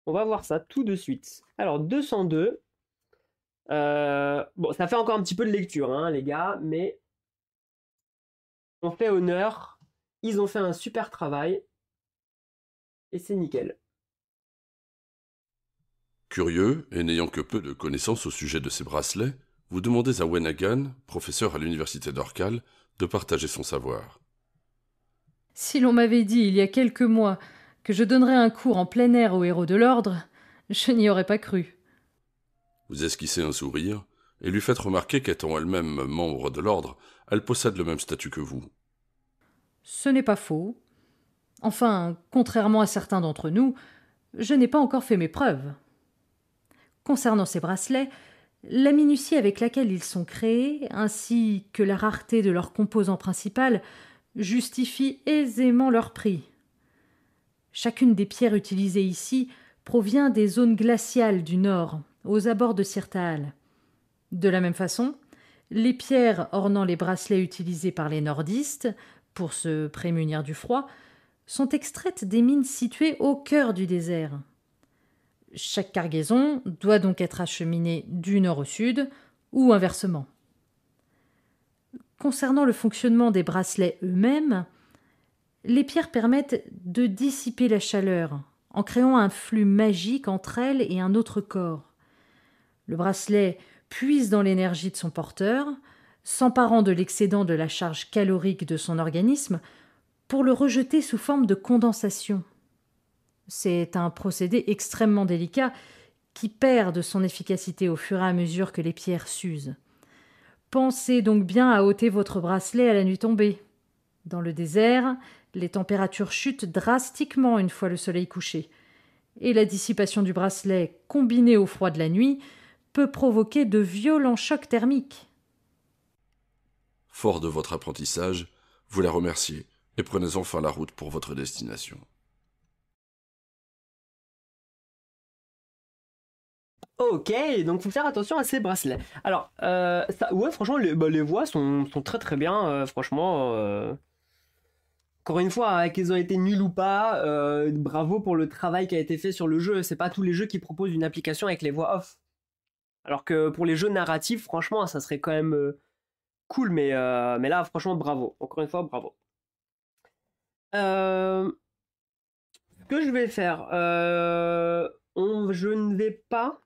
On va voir ça tout de suite. Alors, 202. Bon, ça fait encore un petit peu de lecture, hein, les gars, mais on fait honneur. Ils ont fait un super travail. Et c'est nickel. Curieux, et n'ayant que peu de connaissances au sujet de ces bracelets, vous demandez à Wenhagan, professeur à l'université d'Orcal, de partager son savoir. Si l'on m'avait dit il y a quelques mois que je donnerais un cours en plein air aux héros de l'ordre, je n'y aurais pas cru. Vous esquissez un sourire, et lui faites remarquer qu'étant elle-même membre de l'ordre, elle possède le même statut que vous. Ce n'est pas faux. Enfin, contrairement à certains d'entre nous, je n'ai pas encore fait mes preuves. Concernant ces bracelets, la minutie avec laquelle ils sont créés, ainsi que la rareté de leur composant principal, justifient aisément leur prix. Chacune des pierres utilisées ici provient des zones glaciales du nord, aux abords de Sirtal. De la même façon, les pierres ornant les bracelets utilisés par les nordistes, pour se prémunir du froid, sont extraites des mines situées au cœur du désert. Chaque cargaison doit donc être acheminée du nord au sud, ou inversement. Concernant le fonctionnement des bracelets eux-mêmes, les pierres permettent de dissiper la chaleur, en créant un flux magique entre elles et un autre corps. Le bracelet puise dans l'énergie de son porteur, s'emparant de l'excédent de la charge calorique de son organisme, pour le rejeter sous forme de condensation. C'est un procédé extrêmement délicat qui perd de son efficacité au fur et à mesure que les pierres s'usent. Pensez donc bien à ôter votre bracelet à la nuit tombée. Dans le désert, les températures chutent drastiquement une fois le soleil couché, et la dissipation du bracelet, combinée au froid de la nuit, peut provoquer de violents chocs thermiques. Fort de votre apprentissage, vous la remerciez et prenez enfin la route pour votre destination. Ok, donc faut faire attention à ces bracelets. Alors, ouais, franchement, les voix sont très très bien. Franchement, encore une fois, hein, qu'ils ont été nuls ou pas, bravo pour le travail qui a été fait sur le jeu. C'est pas tous les jeux qui proposent une application avec les voix off. Alors que pour les jeux narratifs, franchement, ça serait quand même cool, mais là, franchement, bravo. Encore une fois, bravo. Ce que je vais faire, je ne vais pas.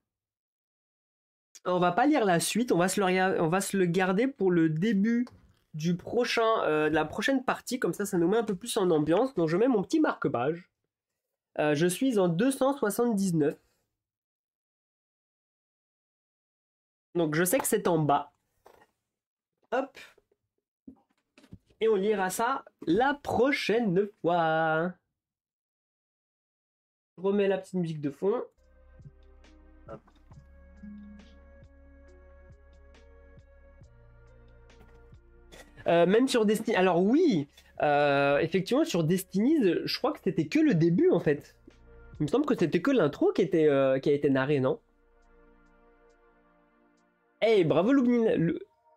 On va pas lire la suite, on va se le garder pour le début du prochain, de la prochaine partie, comme ça nous met un peu plus en ambiance. Donc je mets mon petit marque-page. Je suis en 279. Donc je sais que c'est en bas. Hop. Et on lira ça la prochaine fois. Je remets la petite musique de fond. Hop. Même sur Destiny. Alors oui, effectivement sur Destiny, je crois que c'était que le début en fait. Il me semble que c'était que l'intro qui a été narré, non? Hey, bravo Lublinia.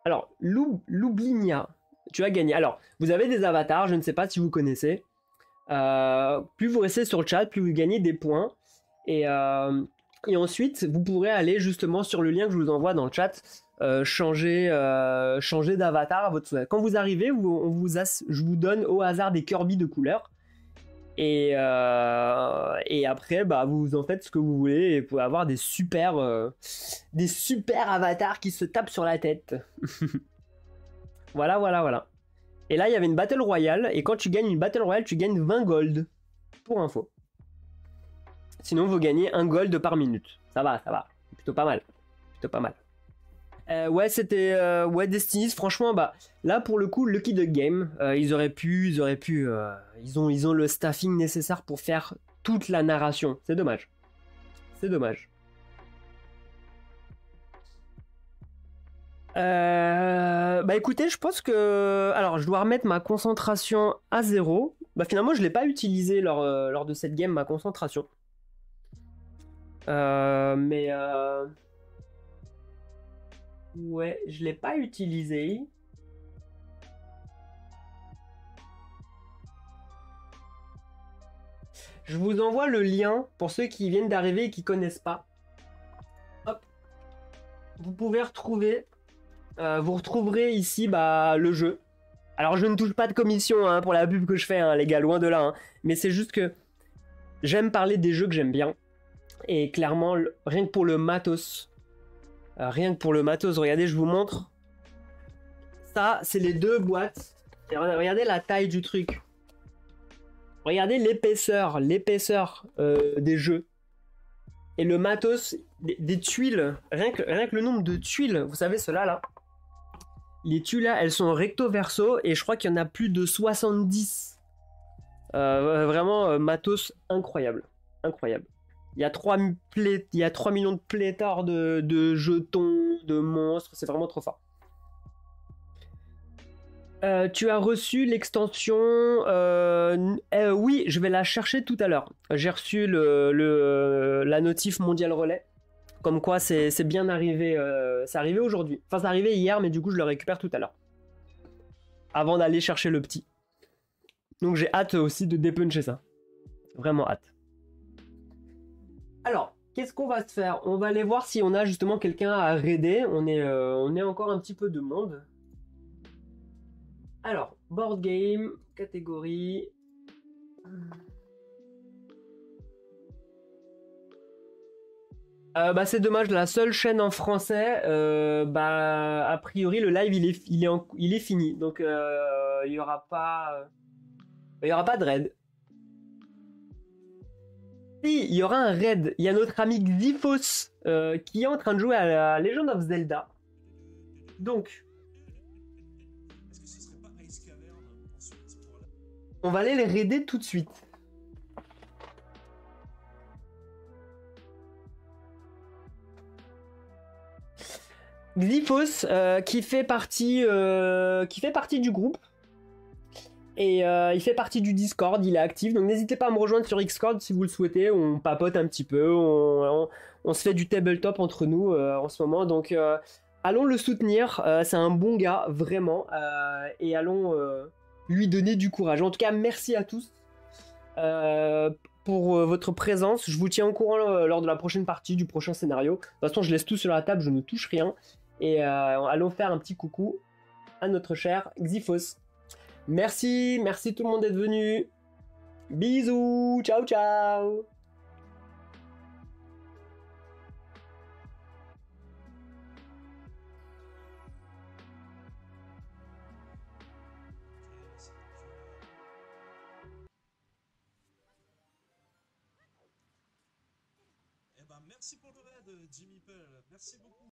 Alors, Lublinia, tu as gagné. Alors, vous avez des avatars, je ne sais pas si vous connaissez. Plus vous restez sur le chat, plus vous gagnez des points. Et ensuite, vous pourrez aller justement sur le lien que je vous envoie dans le chat, changer d'avatar à votre souhait. Quand vous arrivez, je vous donne au hasard des Kirby de couleur. Et après, bah, vous en faites ce que vous voulez et vous pouvez avoir des super avatars qui se tapent sur la tête. Voilà. Et là, il y avait une Battle Royale, et quand tu gagnes une Battle Royale, tu gagnes 20 gold, pour info. Sinon, vous gagnez 1 gold par minute. Ça va. Plutôt pas mal. Ouais, c'était Destiny. Franchement, bah là pour le coup, Lucky Duck Game, ils ont le staffing nécessaire pour faire toute la narration. C'est dommage. Bah écoutez, je pense que alors je dois remettre ma concentration à 0. Bah finalement, je l'ai pas utilisé lors de cette game, ma concentration. Ouais, je l'ai pas utilisé. Je vous envoie le lien pour ceux qui viennent d'arriver et qui connaissent pas. Hop. Vous pouvez retrouver, vous retrouverez ici le jeu. Alors je ne touche pas de commission hein, pour la pub que je fais, hein, les gars, loin de là. Hein. Mais c'est juste que j'aime parler des jeux que j'aime bien. Et clairement, rien que pour le matos, regardez, je vous montre. Ça, c'est les 2 boîtes. Et regardez la taille du truc. Regardez l'épaisseur des jeux. Et le matos, des tuiles. Rien que le nombre de tuiles, vous savez, ceux-là, là. Les tuiles, là, elles sont recto verso. Et je crois qu'il y en a plus de 70. Vraiment, matos incroyable. Incroyable. Il y a 3 millions de pléthores de jetons, de monstres. C'est vraiment trop fort. Tu as reçu l'extension... oui, je vais la chercher tout à l'heure. J'ai reçu la notif mondial relais. Comme quoi, c'est bien arrivé. C'est arrivé aujourd'hui. Enfin, c'est arrivé hier, mais du coup, je le récupère tout à l'heure. Avant d'aller chercher le petit. Donc, j'ai hâte aussi de dépuncher ça. Vraiment hâte. Alors, qu'est-ce qu'on va se faire? On va aller voir si on a justement quelqu'un à raider. On est encore un petit peu de monde. Alors, board game, catégorie. C'est dommage, la seule chaîne en français, a priori le live il est fini, donc il y aura pas de raid. Si, il y aura un raid. Il y a notre ami Xyphos qui est en train de jouer à la Legend of Zelda. Donc, on va aller les raider tout de suite. Xyphos qui fait partie du groupe et il fait partie du Discord, il est actif, donc n'hésitez pas à me rejoindre sur Xcord si vous le souhaitez, on papote un petit peu, on se fait du tabletop entre nous en ce moment, donc allons le soutenir, c'est un bon gars, vraiment, et allons lui donner du courage. En tout cas, merci à tous pour votre présence, je vous tiens au courant lors de la prochaine partie, du prochain scénario. De toute façon, je laisse tout sur la table, je ne touche rien. Et allons faire un petit coucou à notre cher Xyphos. Merci tout le monde d'être venu. Bisous, ciao ciao. Merci pour le raid, Jimmy Pell. Merci beaucoup.